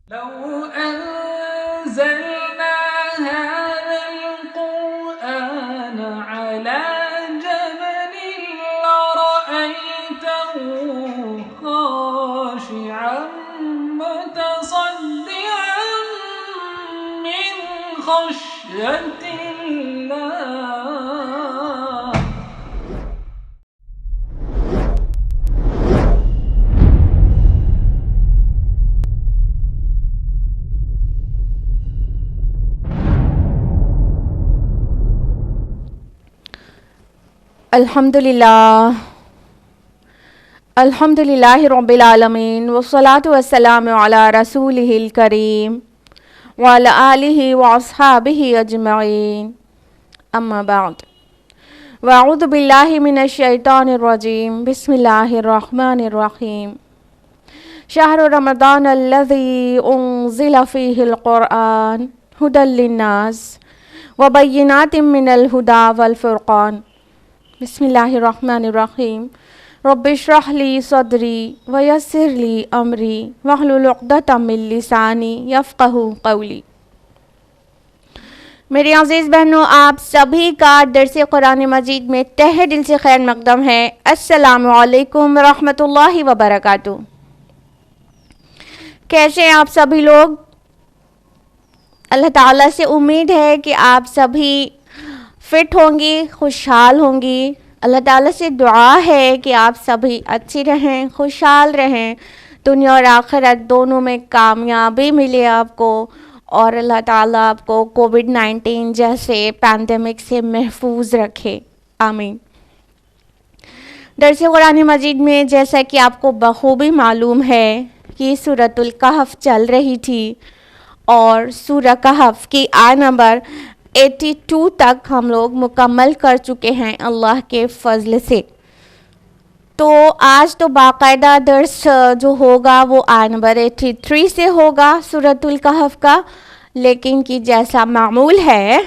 لو أنزلنا هذا القرآن على جبل لرأيته خاشعا متصدعا من خشية الله. الحمدللہ رب العالمین والصلاة والسلام علی رسولہ الکریم وعلی آلہ واصحابہ اجمعین اما بعد واعوذ باللہ من الشیطان الرجیم بسم اللہ الرحمن الرحیم شہر رمضان الذی انزل فیہ القرآن ھدی للناس وبینات من الھدی والفرقان. بسم اللہ الرحمن الرحیم. رب اشرح لی صدری ویسر لی امری واحلل عقدۃ من لسانی یفقہوا قولی. میری عزیز بہنوں، آپ سبھی کا درس قرآن مجید میں تہہ دل سے خیر مقدم ہے. السلام علیکم ورحمۃ اللہ وبرکاتہ. کیسے ہیں آپ سبھی لوگ؟ اللہ تعالیٰ سے امید ہے کہ آپ سبھی فٹ ہوں گی، خوشحال ہوں گی. اللہ تعالیٰ سے دعا ہے کہ آپ سبھی اچھی رہیں، خوشحال رہیں، دنیا اور آخرت دونوں میں کامیابی ملے آپ کو، اور اللہ تعالیٰ آپ کو کووڈ-19 جیسے پیندیمک سے محفوظ رکھے. آمین. درس قرآن مجید میں جیسا کہ آپ کو بخوبی معلوم ہے کہ سورۃ الکہف چل رہی تھی، اور سورہ کہف کی آیت نمبر 82 تک ہم لوگ مکمل کر چکے ہیں اللہ کے فضل سے. تو آج تو باقاعدہ درس جو ہوگا وہ آیت نمبر 83 سے ہوگا سورۃ الکہف کا، لیکن کہ جیسا معمول ہے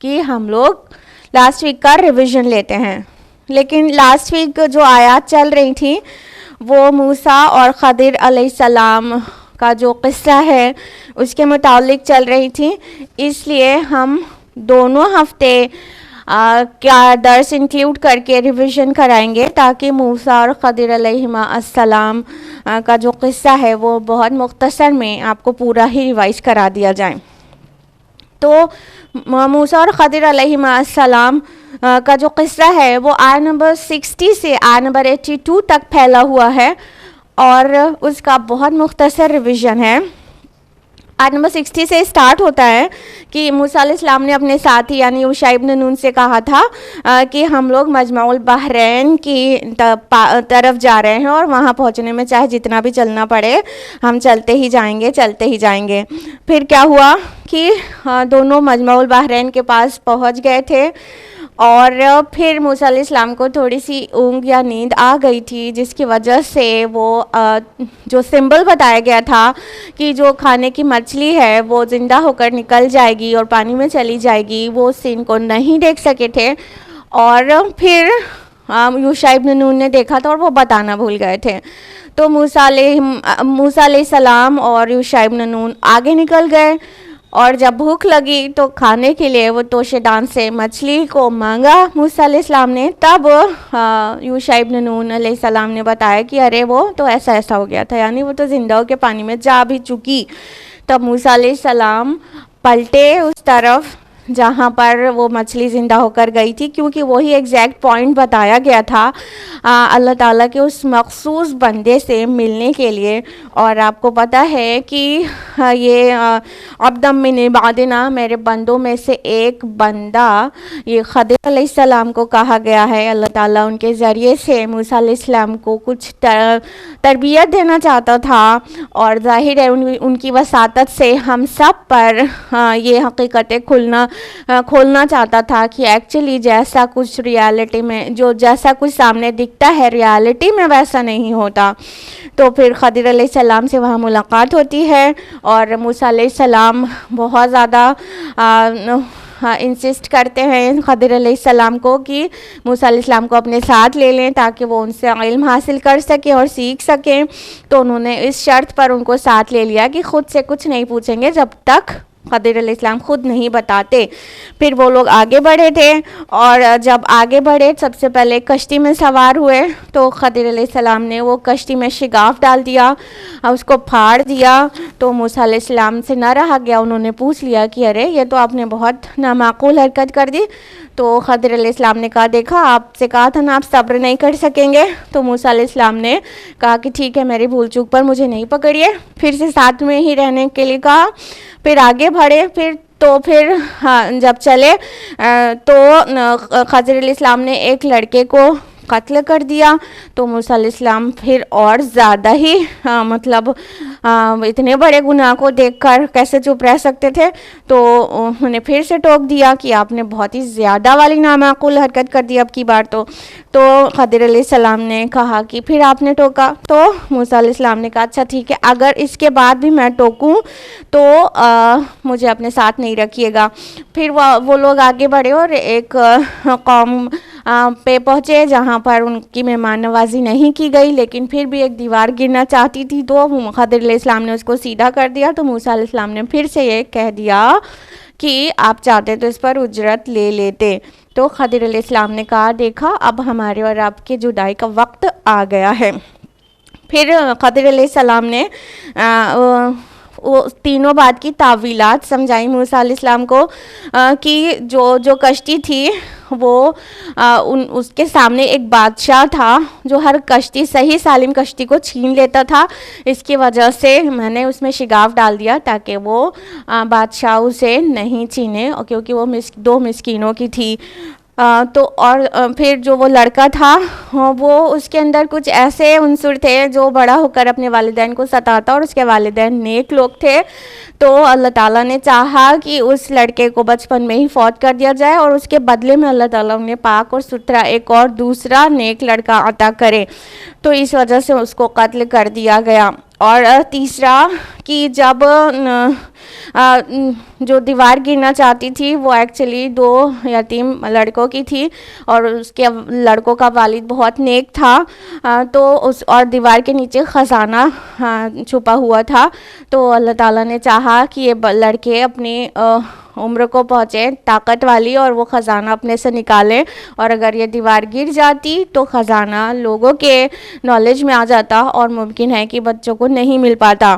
کہ ہم لوگ لاسٹ ویک کا ریویژن لیتے ہیں. لیکن لاسٹ ویک جو آیات چل رہی تھیں وہ موسیٰ اور خضر علیہ السلام کا جو قصہ ہے اس کے متعلق چل رہی تھی، اس لیے ہم دونوں ہفتے کیا درس انکلیوڈ کر کے ریویژن کرائیں گے، تاکہ موسیٰ اور خضر علیہ السلام کا جو قصہ ہے وہ بہت مختصر میں آپ کو پورا ہی ریوائز کرا دیا جائے. تو موسیٰ اور خضر علیہ السلام کا جو قصہ ہے وہ آیت نمبر 60 سے آیت نمبر 82 تک پھیلا ہوا ہے، اور اس کا بہت مختصر ریویژن ہے. آیت نمبر 60 سے اسٹارٹ ہوتا ہے کہ موسیٰ علیہ السلام نے اپنے ساتھی یعنی یوشع ابن نون سے کہا تھا کہ ہم لوگ مجمع البحرین کی طرف جا رہے ہیں، اور وہاں پہنچنے میں چاہے جتنا بھی چلنا پڑے ہم چلتے ہی جائیں گے. پھر کیا ہوا کہ دونوں مجمع البحرین کے پاس پہنچ گئے تھے، اور پھر موسیٰ علیہ السلام کو تھوڑی سی اونگ یا نیند آ گئی تھی، جس کی وجہ سے وہ جو سمبل بتایا گیا تھا کہ جو کھانے کی مچھلی ہے وہ زندہ ہو کر نکل جائے گی اور پانی میں چلی جائے گی، وہ سین کو نہیں دیکھ سکے تھے. اور پھر یوشع ابن نون نے دیکھا تھا اور وہ بتانا بھول گئے تھے. تو موسیٰ علیہ السلام اور یوشع ابن نون آگے نکل گئے، اور جب بھوک لگی تو کھانے کے لیے وہ توشے دان سے مچھلی کو مانگا موسیٰ علیہ السلام نے. تب یوشع ابن نون علیہ السلام نے بتایا کہ ارے وہ تو ایسا ہو گیا تھا، یعنی وہ تو زندہ ہو کے پانی میں جا بھی چکی. تب موسیٰ علیہ السلام پلٹے اس طرف جہاں پر وہ مچھلی زندہ ہو کر گئی تھی، کیونکہ وہی ایگزیکٹ پوائنٹ بتایا گیا تھا اللہ تعالیٰ کے اس مخصوص بندے سے ملنے کے لیے. اور آپ کو پتہ ہے کہ یہ عبدم من عبادنا، میرے بندوں میں سے ایک بندہ، یہ خضر علیہ السلام کو کہا گیا ہے. اللہ تعالیٰ ان کے ذریعے سے موسیٰ علیہ السلام کو کچھ تربیت دینا چاہتا تھا، اور ظاہر ہے ان کی وساطت سے ہم سب پر یہ حقیقتیں کھولنا چاہتا تھا کہ ایکچولی جیسا کچھ ریالٹی میں جیسا کچھ سامنے دکھتا ہے ریالٹی میں ویسا نہیں ہوتا. تو پھر خضر علیہ السلام سے وہاں ملاقات ہوتی ہے، اور موسیٰ علیہ السلام بہت زیادہ انسسٹ کرتے ہیں خضر علیہ السلام کو کہ موسیٰ علیہ السلام کو اپنے ساتھ لے لیں تاکہ وہ ان سے علم حاصل کر سکیں اور سیکھ سکیں. تو انہوں نے اس شرط پر ان کو ساتھ لے لیا کہ خود سے کچھ نہیں پوچھیں گے جب تک خضر علیہ السلام خود نہیں بتاتے. پھر وہ لوگ آگے بڑھے تھے اور جب آگے بڑھے سب سے پہلے کشتی میں سوار ہوئے تو خضر علیہ السلام نے وہ کشتی میں شگاف ڈال دیا اور اس کو پھاڑ دیا. تو موسیٰ علیہ السلام سے نہ رہا گیا, انہوں نے پوچھ لیا کہ ارے یہ تو آپ نے بہت نامعقول حرکت کر دی. تو خضر علیہ السلام نے کہا دیکھا آپ سے کہا تھا نا آپ صبر نہیں کر سکیں گے. تو موسیٰ علیہ السلام نے کہا کہ ٹھیک ہے میری بھول چوک پر مجھے نہیں پکڑیے, پھر سے ساتھ میں ہی رہنے کے لیے کہا. پھر آگے بڑھے پھر جب چلے تو خضر علیہ السلام نے ایک لڑکے کو قتل کر دیا. تو موسیٰ علیہ السلام پھر اور زیادہ ہی مطلب اتنے بڑے گناہ کو دیکھ کر کیسے چپ رہ سکتے تھے. تو انہوں نے پھر سے ٹوک دیا کہ آپ نے بہت ہی زیادہ والی نامعقول حرکت کر دی اب کی بار. تو خضر علیہ السلام نے کہا کہ پھر آپ نے ٹوکا. تو موسیٰ علیہ السلام نے کہا اچھا ٹھیک ہے اگر اس کے بعد بھی میں ٹوکوں تو مجھے اپنے ساتھ نہیں رکھیے گا. پھر وہ لوگ آگے بڑھے اور ایک قوم پہ پہنچے جہاں پر ان کی مہمان نوازی نہیں کی گئی, لیکن پھر بھی ایک دیوار گرنا چاہتی تھی تو خضر علیہ السلام نے اس کو سیدھا کر دیا. تو موسیٰ علیہ السلام نے پھر سے یہ کہہ دیا کہ آپ چاہتے تو اس پر اجرت لے لیتے. تو خضر علیہ السلام نے کہا دیکھا اب ہمارے اور آپ کے جدائی کا وقت آ گیا ہے. پھر خضر علیہ السلام نے وہ تینوں بات کی تعویلات سمجھائی موسیٰ علیہ السلام کو کہ جو کشتی تھی وہ اس کے سامنے ایک بادشاہ تھا جو ہر کشتی صحیح سالم کشتی کو چھین لیتا تھا. اس کی وجہ سے میں نے اس میں شگاف ڈال دیا تاکہ وہ بادشاہ اسے نہیں چھینے کیونکہ وہ دو مسکینوں کی تھی. تو اور پھر جو وہ لڑکا تھا وہ اس کے اندر کچھ ایسے عنصر تھے جو بڑا ہو کر اپنے والدین کو ستاتا اور اس کے والدین نیک لوگ تھے. تو اللہ تعالیٰ نے چاہا کہ اس لڑکے کو بچپن میں ہی فوت کر دیا جائے اور اس کے بدلے میں اللہ تعالیٰ نے پاک اور ستھرا ایک اور دوسرا نیک لڑکا عطا کرے. تو اس وجہ سے اس کو قتل کر دیا گیا. اور تیسرا کہ جب جو دیوار گرنا چاہتی تھی وہ ایکچولی دو یتیم لڑکوں کی تھی اور اس کے لڑکوں کا والد بہت نیک تھا. تو اس اور دیوار کے نیچے خزانہ چھپا ہوا تھا. تو اللہ تعالیٰ نے چاہا کہ یہ لڑکے اپنی عمر کو پہنچے طاقت والی اور وہ خزانہ اپنے سے نکالیں, اور اگر یہ دیوار گر جاتی تو خزانہ لوگوں کے نالج میں آ جاتا اور ممکن ہے کہ بچوں کو نہیں مل پاتا.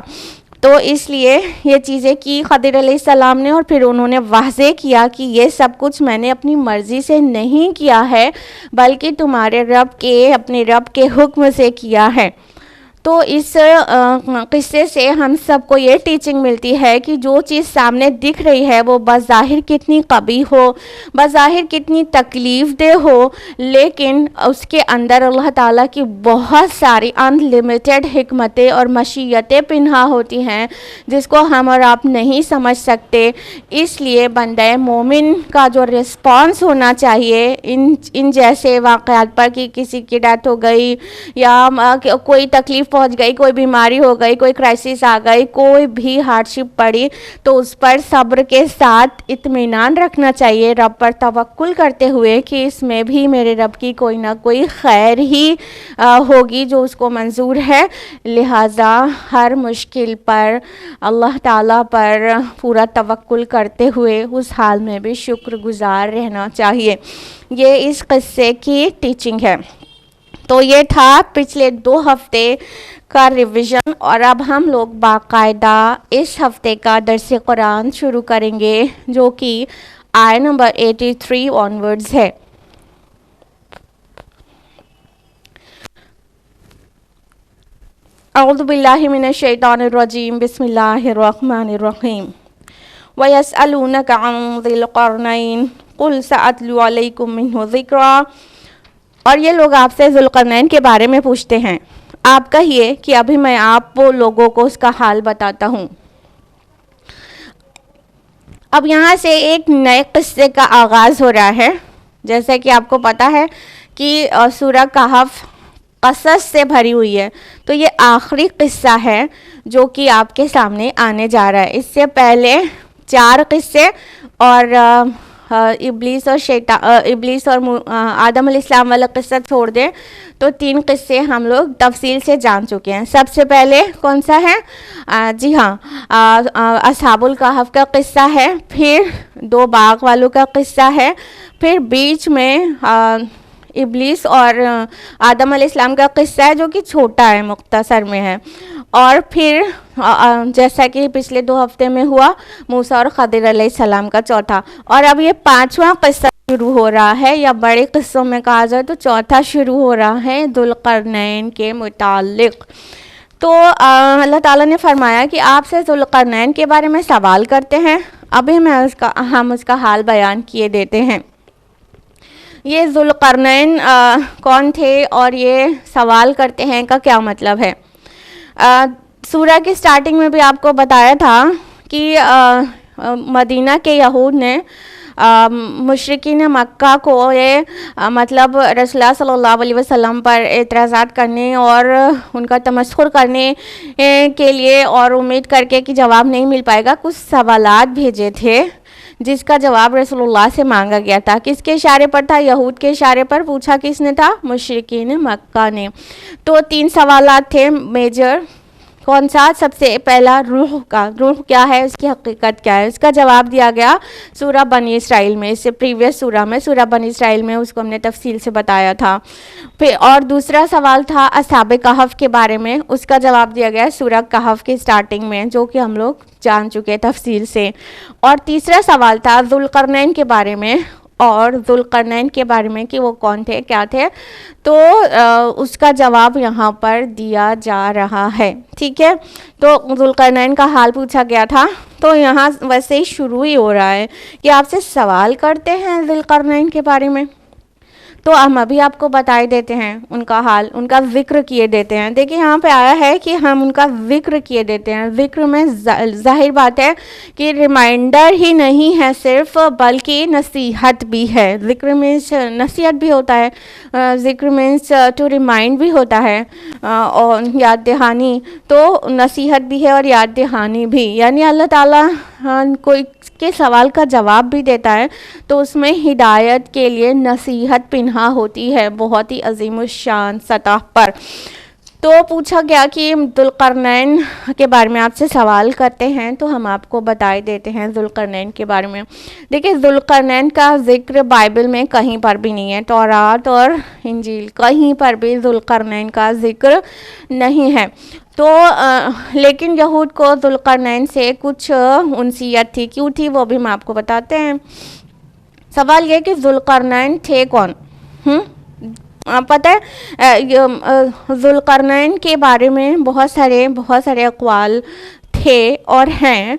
تو اس لیے یہ چیزیں کی خضر علیہ السلام نے, اور پھر انہوں نے واضح کیا کہ یہ سب کچھ میں نے اپنی مرضی سے نہیں کیا ہے بلکہ تمہارے رب کے اپنے رب کے حکم سے کیا ہے. تو اس قصے سے ہم سب کو یہ ٹیچنگ ملتی ہے کہ جو چیز سامنے دکھ رہی ہے وہ بظاہر کتنی قبیح ہو, بظاہر کتنی تکلیف دہ ہو, لیکن اس کے اندر اللہ تعالیٰ کی بہت ساری ان لمیٹڈ حکمتیں اور مشیتیں پنہا ہوتی ہیں جس کو ہم اور آپ نہیں سمجھ سکتے. اس لیے بندہ مومن کا جو رسپانس ہونا چاہیے ان جیسے واقعات پر کہ کسی کی ڈیتھ ہو گئی یا کوئی تکلیف پہنچ گئی, کوئی بیماری ہو گئی, کوئی کرائسس آ گئی, کوئی بھی ہارڈ شپ پڑی, تو اس پر صبر کے ساتھ اطمینان رکھنا چاہیے رب پر توکل کرتے ہوئے کہ اس میں بھی میرے رب کی کوئی نہ کوئی خیر ہی ہوگی جو اس کو منظور ہے. لہٰذا ہر مشکل پر اللہ تعالیٰ پر پورا توکل کرتے ہوئے اس حال میں بھی شکر گزار رہنا چاہیے. یہ اس قصے کی ٹیچنگ ہے. تو یہ تھا پچھلے 2 ہفتے کا ریویژن, اور اب ہم لوگ باقاعدہ اس ہفتے کا درس قرآن شروع کریں گے جو کہ آیت نمبر 83 آنورڈز ہے. اعوذ باللہ من الشیطان الرجیم, بسم اللہ الرحمن الرحیم. وَيَسْأَلُونَكَ عَنْ ذِي الْقَرْنَيْنِ قُلْ سَأَتْلُو عَلَيْكُمْ مِنْهُ ذِكْرًا. اور یہ لوگ آپ سے ذوالقرنین کے بارے میں پوچھتے ہیں, آپ کہیے کہ ابھی میں آپ لوگوں کو اس کا حال بتاتا ہوں. اب یہاں سے ایک نئے قصے کا آغاز ہو رہا ہے. جیسا کہ آپ کو پتہ ہے کہ سورہ کہف قصص سے بھری ہوئی ہے, تو یہ آخری قصہ ہے جو کہ آپ کے سامنے آنے جا رہا ہے. اس سے پہلے 4 قصے اور ابلیس اور آدم علیہ السلام والا قصہ چھوڑ دیں تو 3 قصے ہم لوگ تفصیل سے جان چکے ہیں. سب سے پہلے کون سا ہے؟ جی ہاں، اصحاب الکہف کا قصہ ہے، پھر 2 باغ والوں کا قصہ ہے، پھر بیچ میں ابلیس اور آدم علیہ السلام کا قصہ ہے جو کہ چھوٹا ہے، مختصر میں ہے، اور پھر جیسا کہ پچھلے 2 ہفتے میں ہوا موسیٰ اور خضر علیہ السلام کا چوتھا، اور اب یہ 5واں قصہ شروع ہو رہا ہے، یا بڑے قصوں میں کہا جائے تو چوتھا شروع ہو رہا ہے ذوالقرنین کے متعلق. تو اللہ تعالیٰ نے فرمایا کہ آپ سے ذوالقرنین کے بارے میں سوال کرتے ہیں. ابھی ہم اس کا حال بیان کیے دیتے ہیں. یہ ذوالقرنین کون تھے اور یہ سوال کرتے ہیں کا کیا مطلب ہے؟ سورہ کی سٹارٹنگ میں بھی آپ کو بتایا تھا کہ مدینہ کے یہود نے مشرکین مکہ کو یہ مطلب رسول اللہ صلی اللہ علیہ وسلم پر اعتراضات کرنے اور ان کا تمسخر کرنے کے لیے اور امید کر کے کہ جواب نہیں مل پائے گا کچھ سوالات بھیجے تھے، جس کا جواب رسول اللہ سے مانگا گیا تھا. کس کے اشارے پر تھا؟ یہود کے اشارے پر. پوچھا کس نے تھا؟ مشرکین مکہ نے. تو 3 سوالات تھے میجر. کون سا؟ سب سے پہلا روح کا. روح کیا ہے، اس کی حقیقت کیا ہے؟ اس کا جواب دیا گیا سورہ بنی اسرائیل میں. اس سے پریویس سورہ بنی اسرائیل میں اس کو ہم نے تفصیل سے بتایا تھا. پھر اور دوسرا سوال تھا اصحاب کہف کے بارے میں. اس کا جواب دیا گیا سورہ کہف کی سٹارٹنگ میں، جو کہ ہم لوگ جان چکے تفصیل سے. اور تیسرا سوال تھا ذوالقرنین کے بارے میں، اور ذوالقرنین کے بارے میں کہ وہ کون تھے، کیا تھے. تو اس کا جواب یہاں پر دیا جا رہا ہے. ٹھیک ہے، تو ذوالقرنین کا حال پوچھا گیا تھا. تو یہاں ویسے ہی شروع ہی ہو رہا ہے کہ آپ سے سوال کرتے ہیں ذوالقرنین کے بارے میں. تو ہم ابھی آپ کو بتائی دیتے ہیں ان کا حال، ان کا ذکر کیے دیتے ہیں. دیکھیں یہاں پہ آیا ہے کہ ہم ان کا ذکر کیے دیتے ہیں. ذکر میں ظاہر بات ہے کہ ریمائنڈر ہی نہیں ہے صرف، بلکہ نصیحت بھی ہے. ذکر مینس نصیحت بھی ہوتا ہے، ذکر مینس ٹو ریمائنڈ بھی ہوتا ہے، اور یاد دہانی. تو نصیحت بھی ہے اور یاد دہانی بھی، یعنی اللہ تعالیٰ کوئی کے سوال کا جواب بھی دیتا ہے تو اس میں ہدایت کے لیے نصیحت پنہا ہوتی ہے بہت ہی عظیم الشان سطح پر. تو پوچھا گیا کہ ذوالقرنین کے بارے میں آپ سے سوال کرتے ہیں، تو ہم آپ کو بتائی دیتے ہیں ذوالقرنین کے بارے میں. دیکھیں ذوالقرنین کا ذکر بائبل میں کہیں پر بھی نہیں ہے. تورات اور انجیل کہیں پر بھی ذوالقرنین کا ذکر نہیں ہے. تو لیکن یہود کو ذوالقرنین سے کچھ انسیت تھی. کیوں تھی وہ بھی ہم آپ کو بتاتے ہیں. سوال یہ کہ ذوالقرنین تھے کون؟ پتہ ہے ذوالقرنین کے بارے میں بہت سارے اقوال تھے اور ہیں،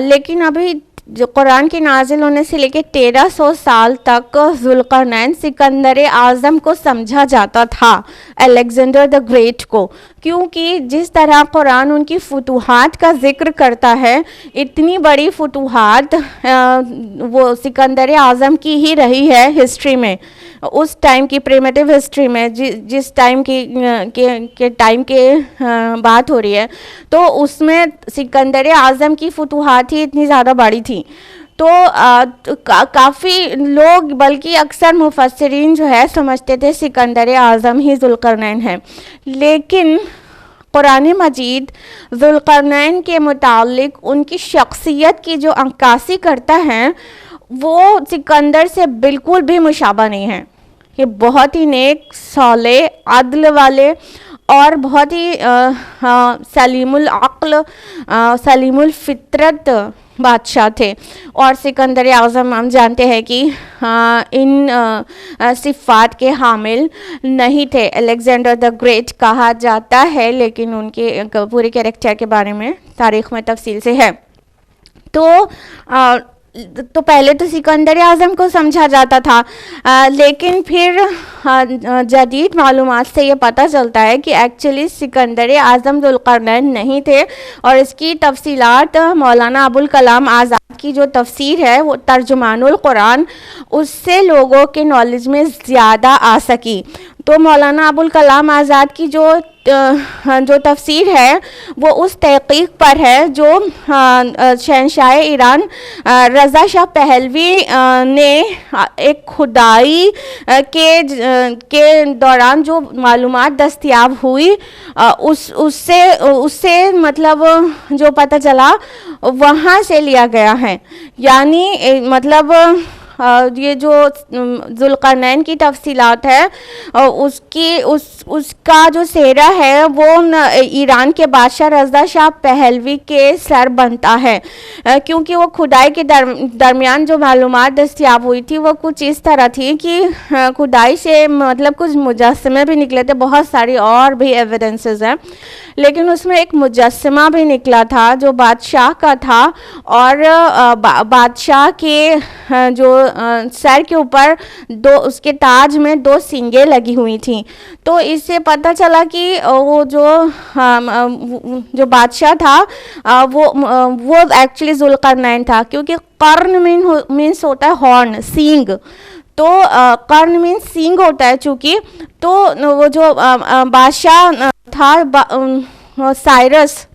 لیکن ابھی جو قرآن کے نازل ہونے سے لے کے 1300 سال تک ذوالقرنین سکندر اعظم کو سمجھا جاتا تھا، الیگزینڈر دا گریٹ کو. کیونکہ جس طرح قرآن ان کی فتوحات کا ذکر کرتا ہے، اتنی بڑی فتوحات وہ سکندر اعظم کی ہی رہی ہے ہسٹری میں، اس ٹائم کی پریمیٹیو ہسٹری میں، جس ٹائم کے بات ہو رہی ہے. تو اس میں سکندر اعظم کی فتوحات ہی اتنی زیادہ بڑی تھی. تو کافی لوگ بلکہ اکثر مفسرین جو ہے سمجھتے تھے سکندر اعظم ہی ذوالقرنین ہے. لیکن قرآن مجید ذوالقرنین کے متعلق ان کی شخصیت کی جو عکاسی کرتا ہے وہ سکندر سے بالکل بھی مشابہ نہیں ہے. یہ بہت ہی نیک، صالح، عدل والے اور بہت ہی سلیم العقل، سلیم الفطرت بادشاہ تھے. اور سکندر اعظم ہم جانتے ہیں کہ ان صفات کے حامل نہیں تھے. الیگزینڈر دا گریٹ کہا جاتا ہے، لیکن ان کے پورے کیریکٹر کے بارے میں تاریخ میں تفصیل سے ہے. تو پہلے تو سکندر اعظم کو سمجھا جاتا تھا، لیکن پھر جدید معلومات سے یہ پتہ چلتا ہے کہ ایکچولی سکندر اعظم ذوالقرنین نہیں تھے. اور اس کی تفصیلات مولانا ابوالکلام آزاد کی جو تفسیر ہے وہ ترجمان القرآن، اس سے لوگوں کے نالج میں زیادہ آ سکی. تو مولانا ابوالکلام آزاد کی جو جو تفسیر ہے وہ اس تحقیق پر ہے جو شہنشاہ ایران رضا شاہ پہلوی نے ایک کھدائی کے دوران جو معلومات دستیاب ہوئی اس سے مطلب جو پتہ چلا وہاں سے لیا گیا ہے. یعنی مطلب یہ جو ذوالقرنین کی تفصیلات ہے اس کا جو سہرا ہے وہ ایران کے بادشاہ رضا شاہ پہلوی کے سر بنتا ہے, کیونکہ وہ کھدائی کے درمیان جو معلومات دستیاب ہوئی تھی وہ کچھ اس طرح تھی کہ کھدائی سے مطلب کچھ مجسمے بھی نکلے تھے, بہت ساری اور بھی ایویڈنسز ہیں, لیکن اس میں ایک مجسمہ بھی نکلا تھا جو بادشاہ کا تھا, اور بادشاہ کے جو سر کے اوپر اس کے تاج میں 2 سینگیں لگی ہوئی تھیں. تو اس سے پتہ چلا کہ وہ جو بادشاہ تھا وہ ایکچولی ذوالقرنین تھا, کیونکہ قرن مینس ہوتا ہے ہارن, سینگ. تو قرن مینس سینگ ہوتا ہے چونکہ, تو وہ جو بادشاہ تھا سائرس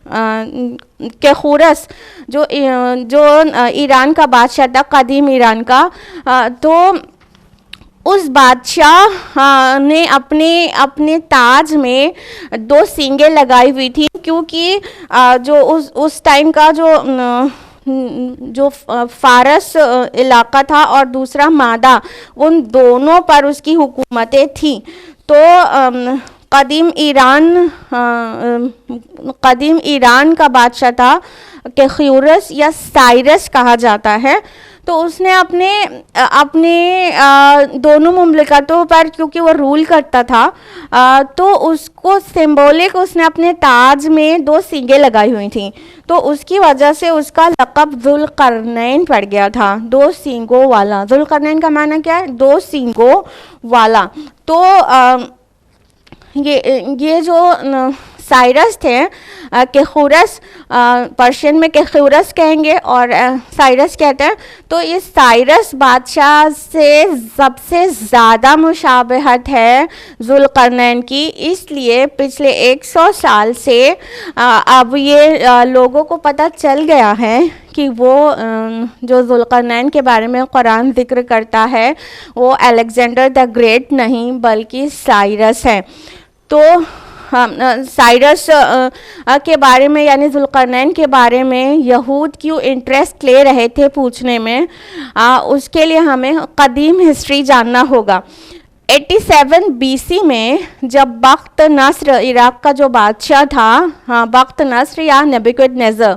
کیخورس جو ایران کا بادشاہ تھا, قدیم ایران کا, تو اس بادشاہ نے اپنے تاج میں 2 سینگیں لگائی ہوئی تھی, کیونکہ جو اس ٹائم کا جو فارس علاقہ تھا اور دوسرا مادہ, ان دونوں پر اس کی حکومتیں تھیں. تو قدیم ایران کا بادشاہ تھا کیخورس یا سائرس کہا جاتا ہے. تو اس نے اپنے دونوں مملکتوں پر کیونکہ وہ رول کرتا تھا, تو اس کو سمبولک اس نے اپنے تاج میں 2 سینگیں لگائی ہوئی تھیں, تو اس کی وجہ سے اس کا لقب ذوالقرنین پڑ گیا تھا, 2 سینگوں والا. ذوالقرنین کا معنی کیا ہے؟ 2 سینگوں والا. تو یہ جو سائرس تھے, کیخورس پرشین میں کیخورس کہیں گے اور سائرس کہتے ہیں, تو اس سائرس بادشاہ سے سب سے زیادہ مشابہت ہے ذوالقرنین کی. اس لیے پچھلے 100 سال سے اب یہ لوگوں کو پتہ چل گیا ہے کہ وہ جو ذوالقرنین کے بارے میں قرآن ذکر کرتا ہے وہ الیگزینڈر دا گریٹ نہیں بلکہ سائرس ہے. تو سائرس کے بارے میں یعنی ذوالقرنین کے بارے میں یہود کیوں انٹرسٹ لے رہے تھے پوچھنے میں, اس کے لیے ہمیں قدیم ہسٹری جاننا ہوگا. 87 BC میں جب بخت نصر عراق کا جو بادشاہ تھا, بخت نصر یا نیبوکڈنیزر,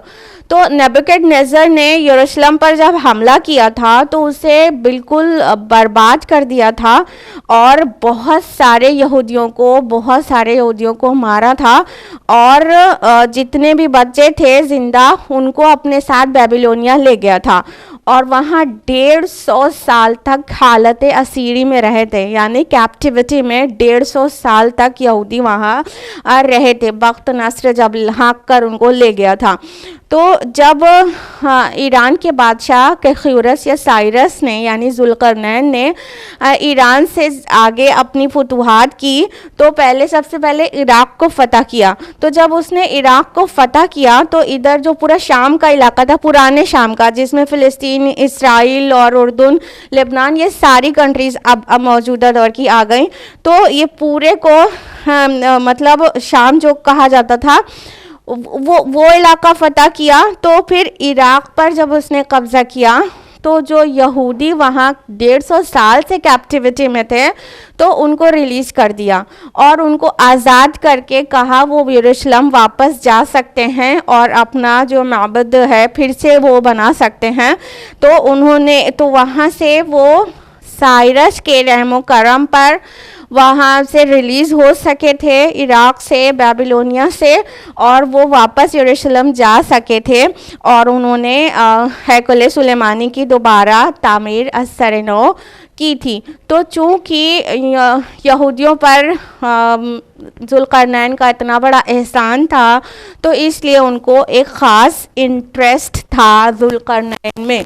تو نیبوکڈنیزر نے یروشلم پر جب حملہ کیا تھا تو اسے بالکل برباد کر دیا تھا اور بہت سارے یہودیوں کو مارا تھا, اور جتنے بھی بچے تھے زندہ ان کو اپنے ساتھ بیبیلونیا لے گیا تھا, اور وہاں 150 سال تک حالت اسیری میں رہے تھے, یعنی کیپٹیوٹی میں 150 سال تک یہودی وہاں رہے تھے. بخت نصر جب ہانک کر ان کو لے گیا تھا. تو جب ایران کے بادشاہ کیخورس یا سائرس نے یعنی ذوالقرنین نے ایران سے آگے اپنی فتوحات کی, تو سب سے پہلے عراق کو فتح کیا. تو جب اس نے عراق کو فتح کیا تو ادھر جو پورا شام کا علاقہ تھا, پرانے شام کا, جس میں فلسطین, اسرائیل اور اردن, لبنان, یہ ساری کنٹریز اب موجودہ دور کی آ گئیں. تو یہ پورے کو مطلب شام جو کہا جاتا تھا وہ علاقہ فتح کیا. تو پھر عراق پر جب اس نے قبضہ کیا تو جو یہودی وہاں 150 سال سے کیپٹیوٹی میں تھے تو ان کو ریلیز کر دیا اور ان کو آزاد کر کے کہا وہ یروشلم واپس جا سکتے ہیں اور اپنا جو معبد ہے پھر سے وہ بنا سکتے ہیں. تو وہاں سے وہ سائرس کے رحم و کرم پر وہاں سے ریلیز ہو سکے تھے, عراق سے, بیبیلونیا سے, اور وہ واپس یروشلم جا سکے تھے, اور انہوں نے ہیکل سلیمانی کی دوبارہ تعمیر اثر نو کی تھی. تو چونکہ یہودیوں پر ذوالقرنین کا اتنا بڑا احسان تھا تو اس لیے ان کو ایک خاص انٹرسٹ تھا ذوالقرنین میں,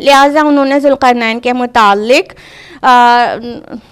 لہٰذا انہوں نے ذوالقرنین کے متعلق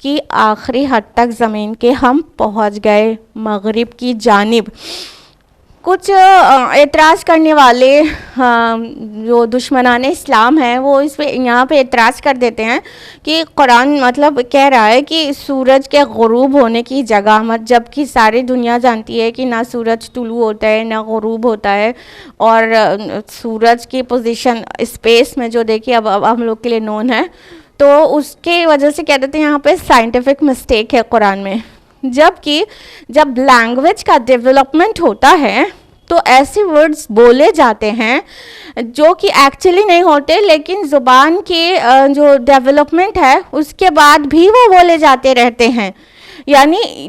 کہ آخری حد تک زمین کے ہم پہنچ گئے مغرب کی جانب. کچھ اعتراض کرنے والے جو دشمنان اسلام ہیں وہ اس پہ یہاں پہ اعتراض کر دیتے ہیں کہ قرآن مطلب کہہ رہا ہے کہ سورج کے غروب ہونے کی جگہ جب کہ ساری دنیا جانتی ہے کہ نہ سورج طلوع ہوتا ہے نہ غروب ہوتا ہے, اور سورج کی پوزیشن اسپیس میں جو دیکھیے اب ہم لوگ کے لیے نون ہے, تو اس کے وجہ سے کہہ دیتے ہیں یہاں پہ سائنٹیفک مسٹیک ہے قرآن میں. جبکہ جب لینگویج کا ڈیولپمنٹ ہوتا ہے تو ایسے ورڈز بولے جاتے ہیں جو کہ ایکچولی نہیں ہوتے, لیکن زبان کی جو ڈیولپمنٹ ہے اس کے بعد بھی وہ بولے جاتے رہتے ہیں. یعنی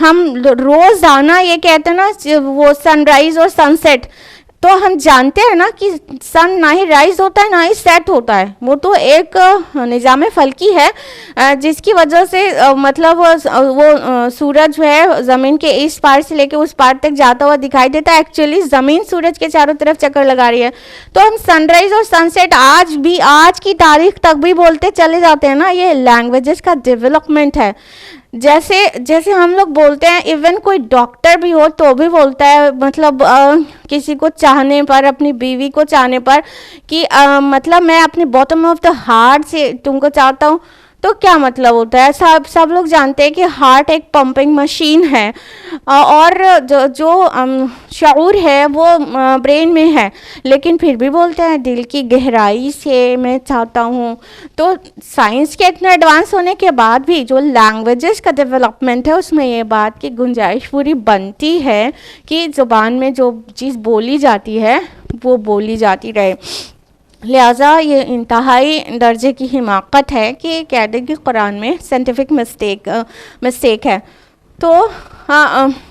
ہم روزانہ یہ کہتے ہیں نا وہ سن رائز اور سن سیٹ, تو ہم جانتے ہیں نا کہ سن نہ ہی رائز ہوتا ہے نہ ہی سیٹ ہوتا ہے, وہ تو ایک نظام فلکی ہے جس کی وجہ سے مطلب وہ سورج جو ہے زمین کے اس پار سے لے کے اس پار تک جاتا ہوا دکھائی دیتا ہے, ایکچولی زمین سورج کے چاروں طرف چکر لگا رہی ہے. تو ہم سن رائز اور سن سیٹ آج کی تاریخ تک بھی بولتے چلے جاتے ہیں نا, یہ لینگویجز کا ڈیولپمنٹ ہے. جیسے ہم لوگ بولتے ہیں, ایون کوئی ڈاکٹر بھی ہو تو بھی بولتا ہے مطلب کسی کو چاہنے پر, اپنی بیوی کو چاہنے پر کہ مطلب میں اپنے باٹم آف دا ہارٹ سے تم کو چاہتا ہوں, تو کیا مطلب ہوتا ہے؟ سب لوگ جانتے ہیں کہ ہارٹ ایک پمپنگ مشین ہے اور جو شعور ہے وہ برین میں ہے, لیکن پھر بھی بولتے ہیں دل کی گہرائی سے میں چاہتا ہوں. تو سائنس کے اتنے ایڈوانس ہونے کے بعد بھی جو لینگویجز کا ڈیولپمنٹ ہے اس میں یہ بات کی گنجائش پوری بنتی ہے کہ زبان میں جو چیز بولی جاتی ہے وہ بولی جاتی رہے. لہٰذا یہ انتہائی درجے کی حماقت ہے کہ کہہ دیں کہ قرآن میں سائنٹیفک مسٹیک ہے. تو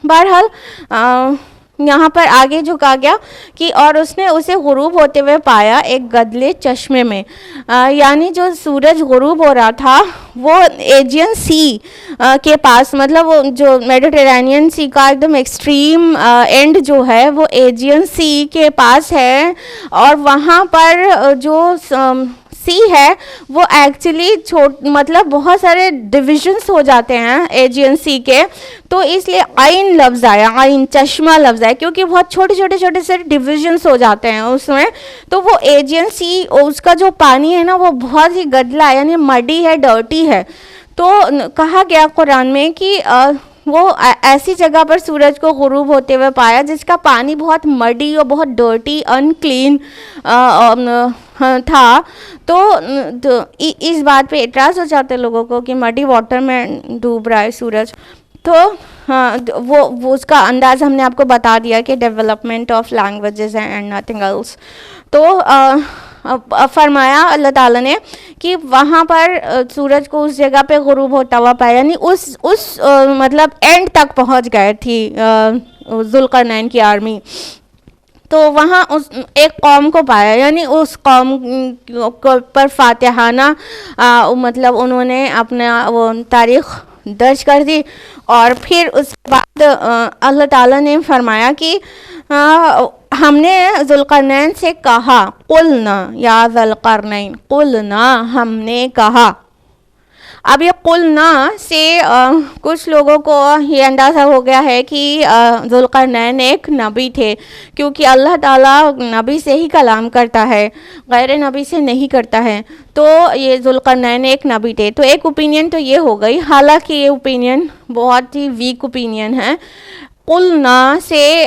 بہرحال یہاں پر آگے جو کہا گیا کہ اور اس نے اسے غروب ہوتے ہوئے پایا ایک گدلے چشمے میں, یعنی جو سورج غروب ہو رہا تھا وہ ایجین سی کے پاس, مطلب وہ جو میڈیٹرینین سی کا ایک دم ایکسٹریم اینڈ جو ہے وہ ایجین سی کے پاس ہے, اور وہاں پر جو سی ہے وہ ایکچولی مطلب بہت سارے ڈویژنس ہو جاتے ہیں ایجین سی کے, تو اس لیے عین لفظ آیا, عین چشمہ لفظ آیا, کیونکہ بہت چھوٹے سے ڈویژنس ہو جاتے ہیں اس میں. تو وہ ایجین سی اس کا جو پانی ہے نا وہ بہت ہی گدلا ہے, یعنی مڈی ہے, ڈرٹی ہے. تو کہا گیا قرآن میں کہ وہ ایسی جگہ پر سورج کو غروب ہوتے ہوئے پایا جس کا پانی بہت مڈی اور بہت ڈرٹی ان کلین تھا. تو اس بات پہ اعتراض ہو جاتے لوگوں کو کہ مڈی واٹر میں ڈوب رہا ہے سورج. تو وہ اس کا انداز ہم نے آپ کو بتا دیا کہ development of languages and nothing else. تو فرمایا اللہ تعالیٰ نے کہ وہاں پر سورج کو اس جگہ پہ غروب ہوتا ہوا پایا, یعنی اس مطلب اینڈ تک پہنچ گئے تھی ذوالقرنین کی آرمی. تو وہاں ایک قوم کو پایا, یعنی اس قوم پر فاتحانہ مطلب انہوں نے اپنا وہ تاریخ درج کر دی. اور پھر اس کے بعد اللہ تعالیٰ نے فرمایا کہ ہم نے ذوالقرنین سے کہا, قلنا یا ذوالقرنین, قلنا ہم نے کہا. اب یہ قلنا سے کچھ لوگوں کو یہ اندازہ ہو گیا ہے کہ ذوالقرنین ایک نبی تھے, کیونکہ اللہ تعالیٰ نبی سے ہی کلام کرتا ہے, غیر نبی سے نہیں کرتا ہے. تو یہ ذوالقرنین ایک نبی تھے. تو ایک اوپینین تو یہ ہو گئی, حالانکہ یہ اوپینین بہت ہی ویک اوپینین ہے. قلنا سے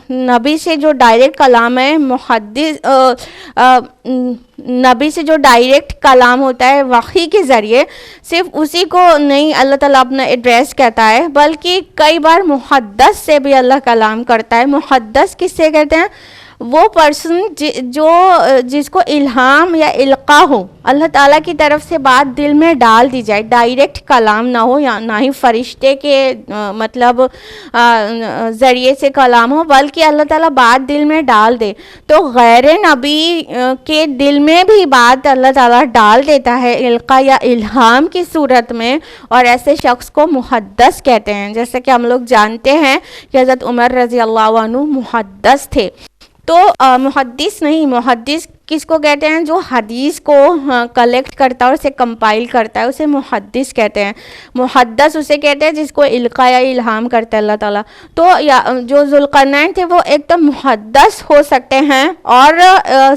نبی سے جو ڈائریکٹ کلام ہے, نبی سے جو ڈائریکٹ کلام ہوتا ہے وحی کے ذریعے, صرف اسی کو نہیں اللہ تعالیٰ اپنا ایڈریس کہتا ہے, بلکہ کئی بار محدث سے بھی اللہ کلام کرتا ہے. محدث کس سے کہتے ہیں؟ وہ پرسن جس کو الہام یا القاء ہو, اللہ تعالیٰ کی طرف سے بات دل میں ڈال دی جائے, ڈائریکٹ کلام نہ ہو, یا نہ ہی فرشتے کے مطلب ذریعے سے کلام ہو, بلکہ اللہ تعالیٰ بات دل میں ڈال دے. تو غیر نبی کے دل میں بھی بات اللہ تعالیٰ ڈال دیتا ہے القاء یا الہام کی صورت میں, اور ایسے شخص کو محدث کہتے ہیں. جیسے کہ ہم لوگ جانتے ہیں کہ حضرت عمر رضی اللہ عنہ محدث تھے. تو محدث نہیں, محدث کس کو کہتے ہیں؟ جو حدیث کو کلیکٹ کرتا ہے اور اسے کمپائل کرتا ہے اسے محدث کہتے ہیں. محدث اسے کہتے ہیں جس کو القاء یا الہام کرتا ہے اللہ تعالیٰ. تو جو ذوالقرنین تھے وہ ایک دم محدث ہو سکتے ہیں, اور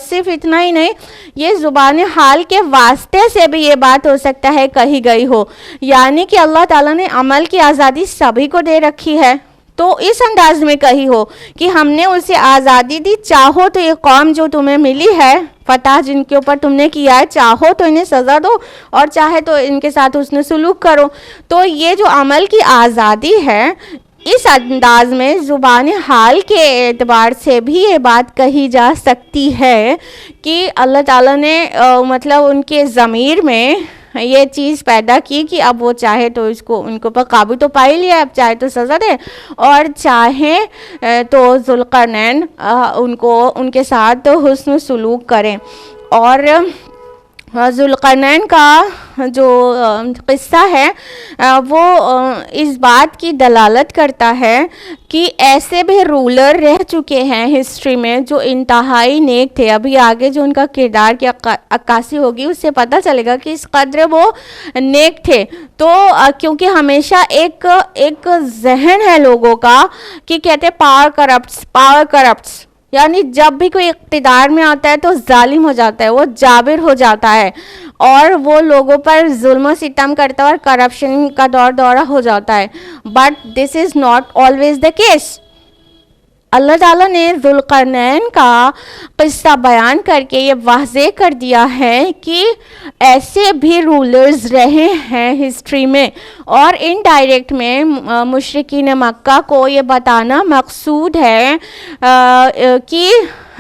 صرف اتنا ہی نہیں, یہ زبان حال کے واسطے سے بھی یہ بات ہو سکتا ہے کہی گئی ہو, یعنی کہ اللہ تعالیٰ نے عمل کی آزادی سبھی کو دے رکھی ہے تو اس انداز میں کہی ہو کہ ہم نے اسے آزادی دی, چاہو تو یہ قوم جو تمہیں ملی ہے فتح جن کے اوپر تم نے کیا ہے, چاہو تو انہیں سزا دو اور چاہے تو ان کے ساتھ حسن سلوک کرو. تو یہ جو عمل کی آزادی ہے اس انداز میں زبان حال کے اعتبار سے بھی یہ بات کہی جا سکتی ہے کہ اللہ تعالیٰ نے مطلب ان کے ضمیر میں یہ چیز پیدا کی کہ اب وہ چاہے تو اس کو ان کے اوپر قابو تو پا ہی لیا, اب چاہے تو سزا دے اور چاہے تو ذوالقرنین ان کے ساتھ حسن سلوک کریں. اور ذوالقرنین کا جو قصہ ہے وہ اس بات کی دلالت کرتا ہے کہ ایسے بھی رولر رہ چکے ہیں ہسٹری میں جو انتہائی نیک تھے. ابھی آگے جو ان کا کردار کی عکاسی ہوگی اس سے پتہ چلے گا کہ اس قدر وہ نیک تھے. تو کیونکہ ہمیشہ ایک ذہن ہے لوگوں کا کہ کہتے ہیں پاور کرپٹس, یعنی جب بھی کوئی اقتدار میں آتا ہے تو ظالم ہو جاتا ہے, وہ جابر ہو جاتا ہے اور وہ لوگوں پر ظلم و ستم کرتا ہے اور کرپشن کا دورہ ہو جاتا ہے. But this is not always the case. اللہ تعالیٰ نے ذوالقرنین کا قصہ بیان کر کے یہ واضح کر دیا ہے کہ ایسے بھی رولرز رہے ہیں ہسٹری میں, اور انڈائریکٹ میں مشرکین مکہ کو یہ بتانا مقصود ہے کہ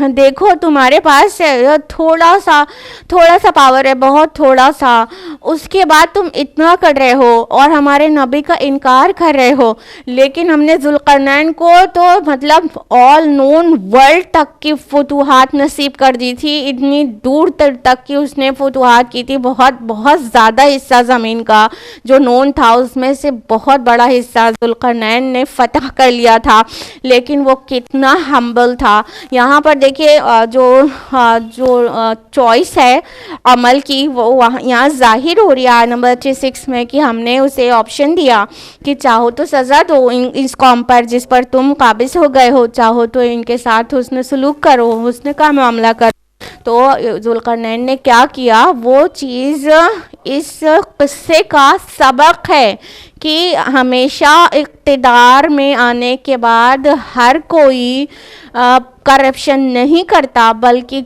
دیکھو تمہارے پاس تھوڑا سا پاور ہے, بہت تھوڑا سا, اس کے بعد تم اتنا کر رہے ہو اور ہمارے نبی کا انکار کر رہے ہو. لیکن ہم نے ذوالقرنین کو تو مطلب آل نون ورلڈ تک کی فتوحات نصیب کر دی تھی, اتنی دور تک کی اس نے فتوحات کی تھی, بہت زیادہ حصہ زمین کا جو نون تھا اس میں سے بہت بڑا حصہ ذوالقرنین نے فتح کر لیا تھا. لیکن وہ کتنا ہمبل تھا. یہاں پر دیکھیے جو چوائس ہے عمل کی وہ یہاں ظاہر ہو رہی ہے نمبر 36 میں کہ ہم نے اسے آپشن دیا کہ چاہو تو سزا دو اس قوم پر جس پر تم قابض ہو گئے ہو, چاہو تو ان کے ساتھ حسن سلوک کرو, حسن کا معاملہ کرو. تو ذوالقرنین نے کیا کیا, وہ چیز اس قصے کا سبق ہے کہ ہمیشہ اقتدار میں آنے کے بعد ہر کوئی کرپشن نہیں کرتا, بلکہ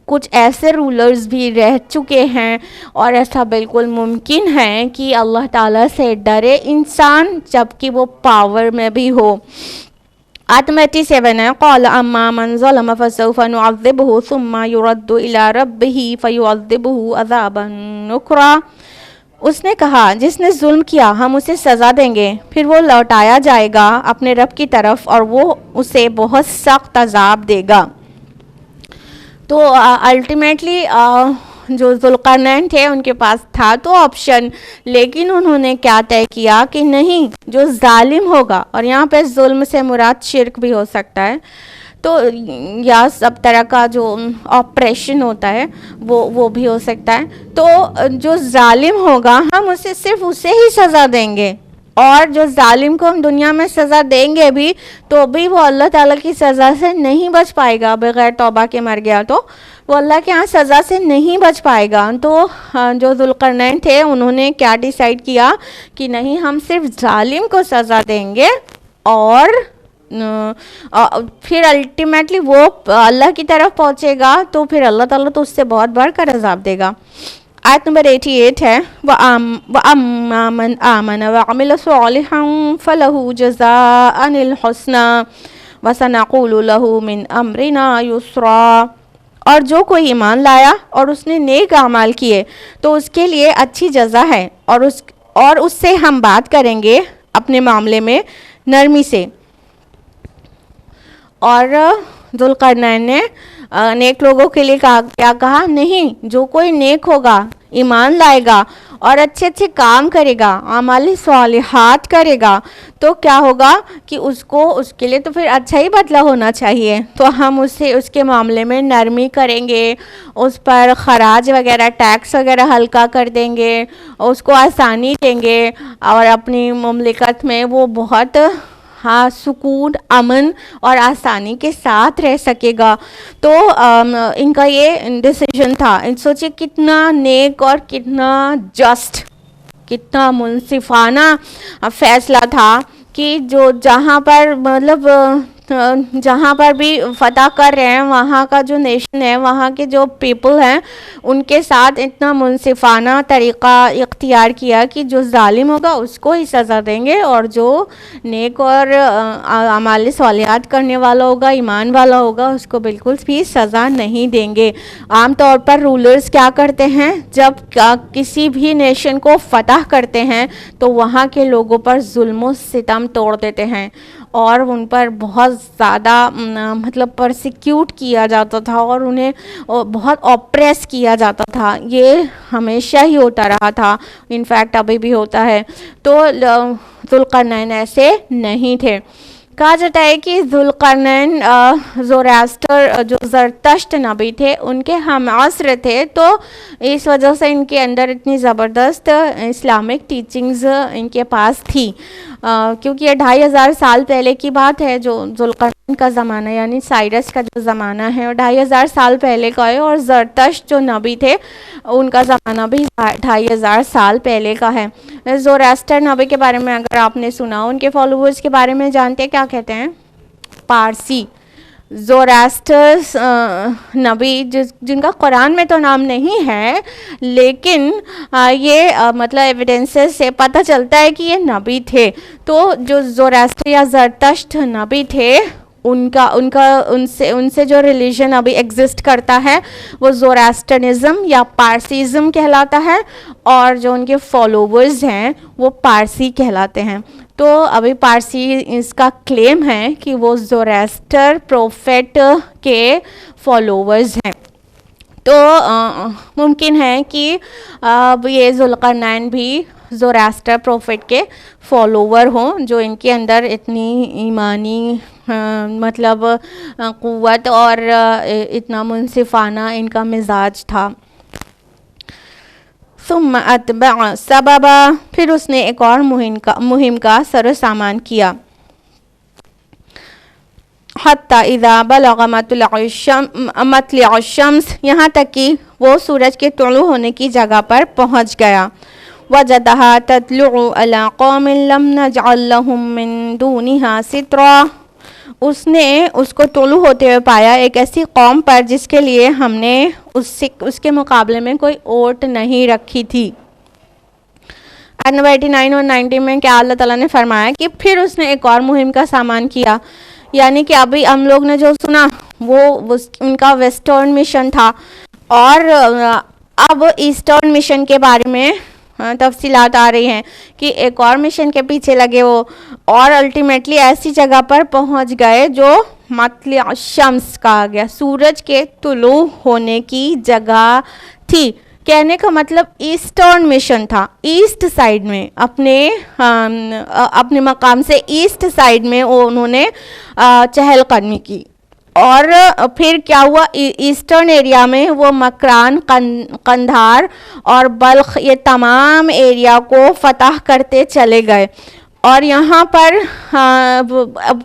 کچھ ایسے رولرز بھی رہ چکے ہیں اور ایسا بالکل ممکن ہے کہ اللہ تعالیٰ سے ڈرے انسان جبکہ وہ پاور میں بھی ہو. آیت 87 ہے, قال اما من ظلم فسوف نعذبه ثم يرد الى ربه فيعذبه عذابا نكرا. اس نے کہا جس نے ظلم کیا ہم اسے سزا دیں گے, پھر وہ لوٹایا جائے گا اپنے رب کی طرف اور وہ اسے بہت سخت عذاب دے گا. تو الٹیمیٹلی جو ذوالقرنین تھے ان کے پاس تھا تو آپشن, لیکن انہوں نے کیا طے کیا کہ نہیں, جو ظالم ہوگا, اور یہاں پہ ظلم سے مراد شرک بھی ہو سکتا ہے تو یا سب طرح کا جو آپریشن ہوتا ہے وہ بھی ہو سکتا ہے. تو جو ظالم ہوگا ہم صرف اسے ہی سزا دیں گے, اور جو ظالم کو ہم دنیا میں سزا دیں گے بھی تو بھی وہ اللہ تعالیٰ کی سزا سے نہیں بچ پائے گا. بغیر توبہ کے مر گیا تو وہ اللہ کے ہاں سزا سے نہیں بچ پائے گا. تو جو ذوالقرنین تھے انہوں نے کیا ڈیسائیڈ کیا کہ نہیں, ہم صرف ظالم کو سزا دیں گے اور پھر الٹیمیٹلی وہ اللہ کی طرف پہنچے گا تو پھر اللہ تعالیٰ تو اس سے بہت بڑھ کر عذاب دے گا. آیت نمبر 88 ہے, وَأَمَّا مَنْ آمَنَ وَعَمِلَ صَالِحًا فَلَهُ جَزَاءً الْحُسْنَى وَسَنَقُولُ لَهُ مِنْ أَمْرِنَا يُسْرًا. اور جو کوئی ایمان لایا اور اس نے نیک اعمال کیے تو اس کے لیے اچھی جزا ہے, اور اس سے ہم بات کریں گے اپنے معاملے میں نرمی سے. اور ذوالقرنین نے نیک لوگوں کے لیے کیا کہا, نہیں, جو کوئی نیک ہوگا, ایمان لائے گا اور اچھے اچھے کام کرے گا، اعمال صالحات کرے گا، تو کیا ہوگا کہ اس کے لیے تو پھر اچھا ہی بدلہ ہونا چاہیے. تو ہم اس کے معاملے میں نرمی کریں گے، اس پر خراج وغیرہ ٹیکس وغیرہ ہلکا کر دیں گے، اس کو آسانی دیں گے، اور اپنی مملکت میں وہ بہت سکون، امن اور آسانی کے ساتھ رہ سکے گا. تو ان کا یہ ڈیسیژن تھا. سوچے کتنا نیک اور کتنا جسٹ، کتنا منصفانہ فیصلہ تھا کہ جو جہاں پر مطلب جہاں پر بھی فتح کر رہے ہیں، وہاں کا جو نیشن ہے، وہاں کے جو پیپل ہیں، ان کے ساتھ اتنا منصفانہ طریقہ اختیار کیا کہ جو ظالم ہوگا اس کو ہی سزا دیں گے، اور جو نیک اور اعمال صالحات کرنے والا ہوگا، ایمان والا ہوگا، اس کو بالکل بھی سزا نہیں دیں گے. عام طور پر رولرز کیا کرتے ہیں، جب کسی بھی نیشن کو فتح کرتے ہیں تو وہاں کے لوگوں پر ظلم و ستم توڑ دیتے ہیں، اور ان پر بہت زیادہ مطلب پرسیکیوٹ کیا جاتا تھا، اور انہیں بہت آپریس کیا جاتا تھا. یہ ہمیشہ ہی ہوتا رہا تھا، انفیکٹ ابھی بھی ہوتا ہے. تو ذوالقرنین ایسے نہیں تھے. کہا جاتا ہے کہ ذوالقرنین زوراستر جو زرتشت نبی تھے ان کے ہم عصر تھے، تو اس وجہ سے ان کے اندر اتنی زبردست اسلامک ٹیچنگز ان کے پاس تھی، کیونکہ یہ 2500 سال پہلے کی بات ہے. جو ذوالقرنین کا زمانہ یعنی سائرس کا جو زمانہ ہے وہ 2500 سال پہلے کا ہے، اور زرتشت جو نبی تھے ان کا زمانہ بھی 2500 سال پہلے کا ہے. زوراستر نبی کے بارے میں اگر آپ نے سنا، ان کے فالوورز کے بارے میں جانتے کیا کہتے ہیں؟ پارسی. زوراستر نبی جن کا قرآن میں تو نام نہیں ہے، لیکن یہ مطلب ایویڈنسز سے پتہ چلتا ہے کہ یہ نبی تھے. تو جو زوراستر یا زرتشت نبی تھے، ان سے جو ریلیجن ابھی ایگزسٹ کرتا ہے وہ زوراسترنزم یا پارسیزم کہلاتا ہے، اور جو ان کے فالوورز ہیں وہ پارسی کہلاتے ہیں. تو ابھی پارسی اس کا کلیم ہے کہ وہ زوراستر پروفیٹ کے فالوورز ہیں. تو ممکن ہے کہ اب یہ ذوالقرنین بھی زوراستر پروفیٹ کے فالوور ہوں، جو ان کے اندر اتنی ایمانی مطلب قوت اور اتنا منصفانہ ان کا مزاج تھا. ثم اتبع سببا، پھر اس نے ایک اور مہم کا سر و سامان کیا. حتی اذا بلغ مطلع الشمس، یہاں تک کہ وہ سورج کے طلوع ہونے کی جگہ پر پہنچ گیا. وجدها تطلع على قوم لم نجعل لهم من دونها سترا، اس نے اس کو طلوع ہوتے ہوئے پایا ایک ایسی قوم پر جس کے لیے ہم نے اس کے مقابلے میں کوئی اوٹ نہیں رکھی تھی. نمبر 89 اور 90 میں کیا اللہ تعالیٰ نے فرمایا کہ پھر اس نے ایک اور مہم کا سامان کیا، یعنی کہ ابھی ہم لوگ نے جو سنا وہ ان کا ویسٹرن مشن تھا، اور اب ایسٹرن مشن کے بارے میں تفصیلات آ رہی ہیں کہ ایک اور مشن کے پیچھے لگے وہ، اور الٹیمیٹلی ایسی جگہ پر پہنچ گئے جو مطلع الشمس کہا گیا، سورج کے طلوع ہونے کی جگہ تھی. کہنے کا مطلب ایسٹرن مشن تھا، ایسٹ سائڈ میں اپنے مقام سے ایسٹ سائڈ میں انہوں نے چہل قدمی کی. اور پھر کیا ہوا، ایسٹرن ایریا میں وہ مکران، قندھار اور بلخ، یہ تمام ایریا کو فتح کرتے چلے گئے. اور یہاں پر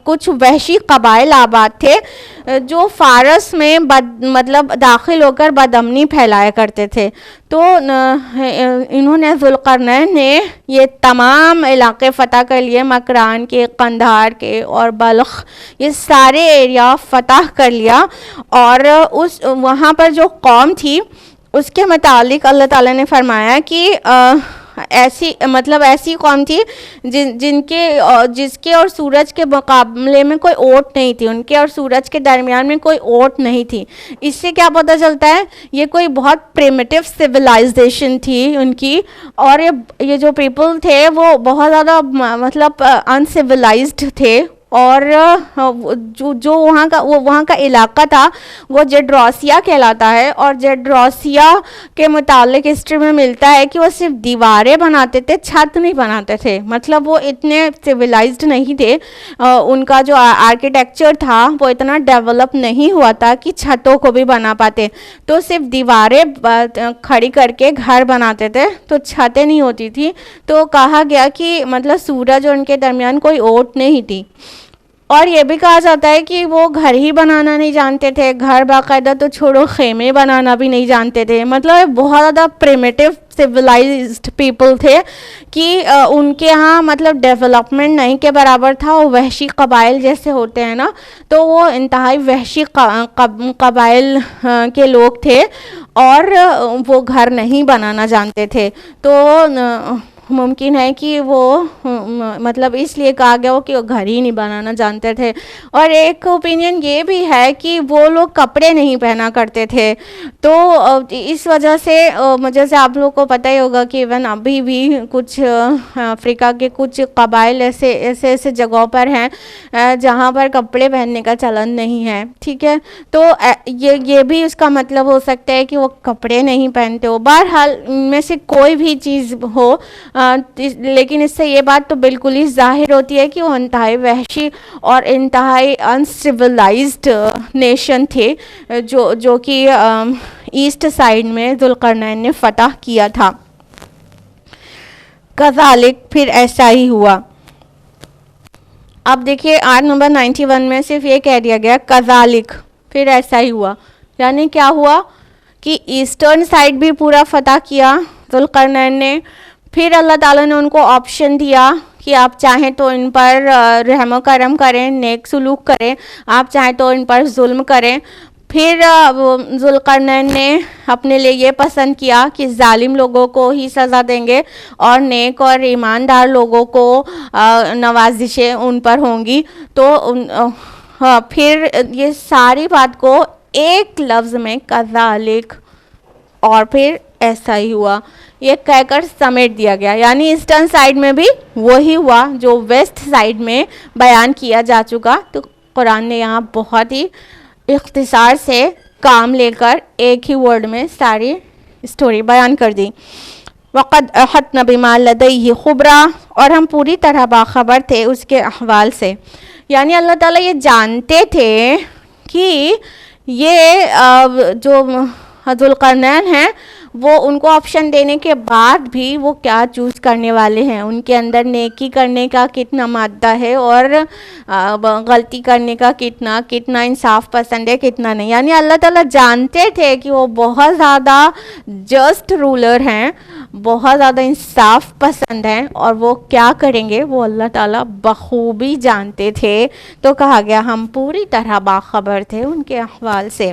کچھ وحشی قبائل آباد تھے جو فارس میں مطلب داخل ہو کر بدامنی پھیلایا کرتے تھے. تو انہوں نے ذوالقرنین نے یہ تمام علاقے فتح کر لیے، مکران کے، قندھار کے اور بلخ، یہ سارے ایریا فتح کر لیا. اور وہاں پر جو قوم تھی اس کے متعلق اللہ تعالیٰ نے فرمایا کہ ایسی قوم تھی جس کے اور سورج کے مقابلے میں کوئی اوٹ نہیں تھی، ان کے اور سورج کے درمیان میں کوئی اوٹ نہیں تھی. اس سے کیا پتہ چلتا ہے، یہ کوئی بہت پریمیٹیو سویلائزیشن تھی ان کی، اور یہ جو پیپل تھے وہ بہت زیادہ مطلب انسیولائزڈ تھے. اور جو وہاں کا علاقہ تھا وہ جیڈروسیا کہلاتا ہے. اور جیڈروسیا کے متعلق ہسٹری میں ملتا ہے کہ وہ صرف دیواریں بناتے تھے, چھت نہیں بناتے تھے. مطلب وہ اتنے سویلائزڈ نہیں تھے, ان کا جو آرکیٹیکچر تھا وہ اتنا ڈیولپ نہیں ہوا تھا کہ چھتوں کو بھی بنا پاتے. تو صرف دیواریں کھڑی کر کے گھر بناتے تھے, تو چھتیں نہیں ہوتی تھی. تو کہا گیا کہ مطلب سورج اور ان کے درمیان کوئی اوٹ نہیں تھی. اور یہ بھی کہا جاتا ہے کہ وہ گھر ہی بنانا نہیں جانتے تھے, گھر باقاعدہ تو چھوڑو خیمے بنانا بھی نہیں جانتے تھے. مطلب بہت زیادہ پریمیٹیو سویلائزڈ پیپل تھے کہ ان کے ہاں مطلب ڈیولپمنٹ نہیں کے برابر تھا. وہ وحشی قبائل جیسے ہوتے ہیں نا, تو وہ انتہائی وحشی قبائل کے لوگ تھے اور وہ گھر نہیں بنانا جانتے تھے. تو ممکن ہے کہ وہ مطلب اس لیے کہا گیا ہو کہ وہ گھر ہی نہیں بنانا جانتے تھے. اور ایک اوپینین یہ بھی ہے کہ وہ لوگ کپڑے نہیں پہنا کرتے تھے. تو اس وجہ سے جیسے آپ لوگوں کو پتہ ہی ہوگا کہ ایون ابھی بھی کچھ افریقہ کے کچھ قبائل ایسے جگہوں پر ہیں جہاں پر کپڑے پہننے کا چلن نہیں ہے. ٹھیک ہے, تو یہ بھی اس کا مطلب ہو سکتا ہے کہ وہ کپڑے نہیں پہنتے ہو. بہرحال ان میں سے کوئی بھی چیز ہو, لیکن اس سے یہ بات تو بالکل ہی ظاہر ہوتی ہے کہ وہ انتہائی وحشی اور انتہائی انسیولائزڈ نیشن تھے جو کہ ایسٹ سائڈ میں ذوالقرنین نے فتح کیا تھا. کذالک, پھر ایسا ہی ہوا. اب دیکھیے آیت نمبر 91 میں صرف یہ کہہ دیا گیا کذالک, پھر ایسا ہی ہوا. یعنی کیا ہوا کہ ایسٹرن سائڈ بھی پورا فتح کیا ذوالقرنین نے. پھر اللہ تعالیٰ نے ان کو آپشن دیا کہ آپ چاہیں تو ان پر رحم و کرم کریں, نیک سلوک کریں, آپ چاہیں تو ان پر ظلم کریں. پھر ذوالقرنین نے اپنے لیے یہ پسند کیا کہ ظالم لوگوں کو ہی سزا دیں گے اور نیک اور ایماندار لوگوں کو نوازشیں ان پر ہوں گی. تو پھر یہ ساری بات کو ایک لفظ میں کذالک اور پھر ایسا ہی ہوا یہ کہہ کر سمیٹ دیا گیا. یعنی ایسٹرن سائڈ میں بھی وہی ہوا جو ویسٹ سائڈ میں بیان کیا جا چکا. تو قرآن نے یہاں بہت ہی اختصار سے کام لے کر ایک ہی ورڈ میں ساری اسٹوری بیان کر دی. وقد احطنا بما لدیہ خبرا, اور ہم پوری طرح باخبر تھے اس کے احوال سے. یعنی اللہ تعالیٰ یہ جانتے تھے کہ یہ جو ذوالقرنین ہیں وہ ان کو آپشن دینے کے بعد بھی وہ کیا چوز کرنے والے ہیں, ان کے اندر نیکی کرنے کا کتنا مادہ ہے اور غلطی کرنے کا کتنا انصاف پسند ہے کتنا نہیں. یعنی اللہ تعالیٰ جانتے تھے کہ وہ بہت زیادہ جسٹ رولر ہیں, بہت زیادہ انصاف پسند ہیں, اور وہ کیا کریں گے وہ اللہ تعالیٰ بخوبی جانتے تھے. تو کہا گیا ہم پوری طرح باخبر تھے ان کے احوال سے.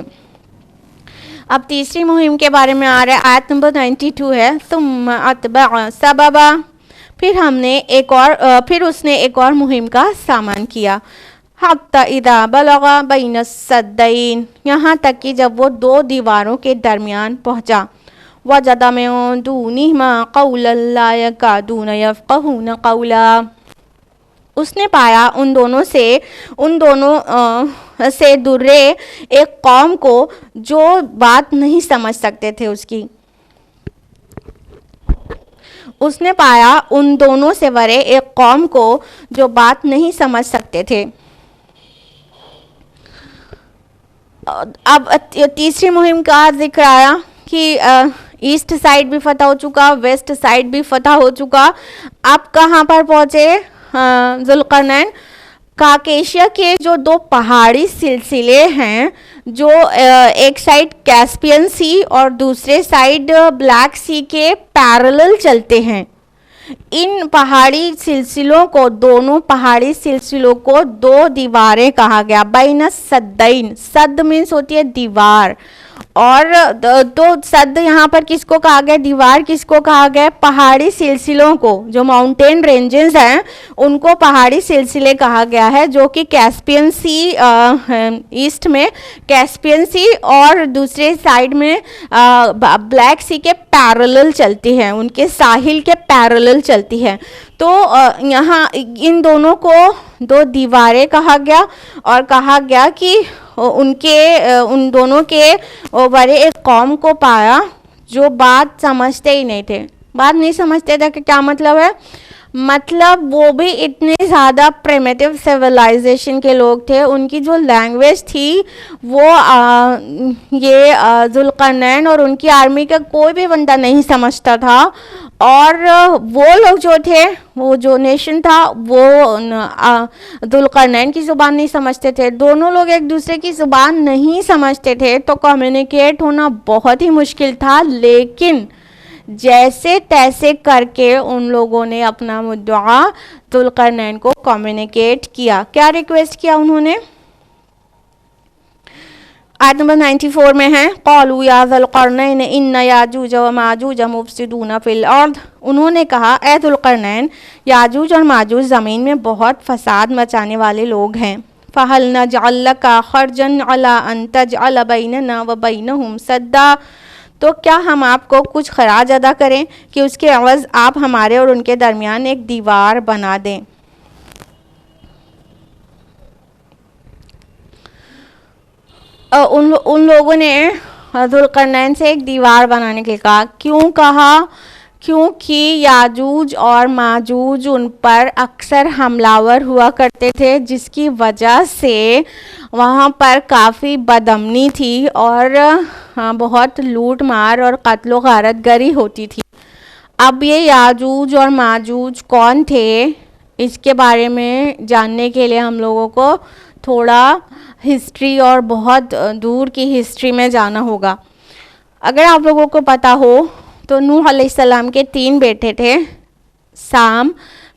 اب تیسری مہم کے بارے میں آ رہا ہے, آیت نمبر 92 ہے. ثم اتبع سببا, پھر اس نے ایک اور مہم کا سامان کیا. حتی اذا بلغ بین السدین, یہاں تک کہ جب وہ دو دیواروں کے درمیان پہنچا. وجد من دونہما قولا لا یکادون یفقہون قولا, اس نے پایا ان دونوں سے درے ایک قوم کو جو بات نہیں سمجھ سکتے تھے اس کی. اس نے پایا ان دونوں سے ورے ایک قوم کو جو بات نہیں سمجھ سکتے تھے. اب تیسری مہم کا ذکر آیا کہ ایسٹ سائڈ بھی فتح ہو چکا, ویسٹ سائڈ بھی فتح ہو چکا. اب کہاں پر پہنچے ذوالقرنین؟ کاکیشیا کے جو دو پہاڑی سلسلے ہیں, جو ایک سائڈ کیسپین سی اور دوسرے سائڈ بلیک سی کے پیرلل چلتے ہیں. ان پہاڑی سلسلوں کو, دونوں پہاڑی سلسلوں کو دو دیواریں کہا گیا. بین السدین, سد مینس ہوتی ہے دیوار, اور تو سد یہاں پر کس کو کہا گیا, دیوار کس کو کہا گیا, پہاڑی سلسلوں کو, جو ماؤنٹین رینجز ہیں ان کو پہاڑی سلسلے کہا گیا ہے, جو کہ کیسپین سی ایسٹ میں کیسپین سی اور دوسرے سائڈ میں بلیک سی کے پیرلل چلتی ہے, ان کے ساحل کے پیرلل چلتی ہے. تو یہاں ان دونوں کو دو دیواریں کہا گیا, اور کہا گیا کہ ان دونوں کے بڑے ایک قوم کو پایا جو بات سمجھتے ہی نہیں تھے. بات نہیں سمجھتے تھے کہ کیا مطلب ہے, مطلب وہ بھی اتنے زیادہ پریمیٹیو سیولائزیشن کے لوگ تھے. ان کی جو لینگویج تھی وہ یہ ذوالقرنین اور ان کی آرمی کا کوئی بھی بندہ نہیں سمجھتا تھا, اور وہ لوگ جو تھے, وہ جو نیشن تھا, وہ ذوالقرنین کی زبان نہیں سمجھتے تھے. دونوں لوگ ایک دوسرے کی زبان نہیں سمجھتے تھے, تو کمیونیکیٹ ہونا بہت ہی مشکل تھا. لیکن جیسے تیسے کر کے ان لوگوں نے اپنا مدعا ذوالقرنین کو کمیونیکیٹ کیا. کیا ریکویسٹ کیا انہوں نے؟ آیت نمبر 94 میں ہے, قالوا یا ذا القرنین ان یاجوج و ماجوج مفسدون فی الارض. انہوں نے کہا, اے ذوالقرنین, یاجوج اور ماجوج زمین میں بہت فساد مچانے والے لوگ ہیں. فہل نجعل لک خرجا علی ان تجعل بیننا و بینہم سدا, تو کیا ہم آپ کو کچھ خراج ادا کریں کہ اس کے عوض آپ ہمارے اور ان کے درمیان ایک دیوار بنا دیں. ان لوگوں نے ذوالقرنین سے ایک دیوار بنانے کے لیے کہا. کیوں کہا؟ کیونکہ یاجوج اور ماجوج ان پر اکثر حملہ ہوا کرتے تھے, جس کی وجہ سے وہاں پر کافی بدامنی تھی اور بہت لوٹ مار اور قتل و غارت گری ہوتی تھی. اب یہ یاجوج اور ماجوج کون تھے, اس کے بارے میں جاننے کے لیے ہم لوگوں کو تھوڑا ہسٹری اور بہت دور کی ہسٹری میں جانا ہوگا. اگر آپ لوگوں کو پتہ ہو تو نوح علیہ السلام کے 3 بیٹے تھے, سام,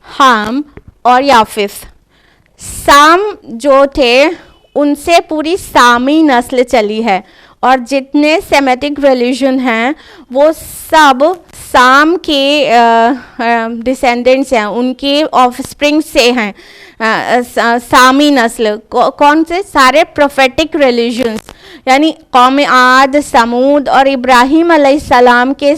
حام اور یافث. سام جو تھے ان سے پوری سامی نسل چلی ہے, اور جتنے سیمیٹک ریلیجن ہیں وہ سب سام کے ڈسینڈنٹس ہیں, ان کی آف اسپرنگ سے ہیں. سامی نسل کون سے؟ سارے پروفیٹک ریلیجنس, یعنی قوم عاد, سمود اور ابراہیم علیہ السلام کے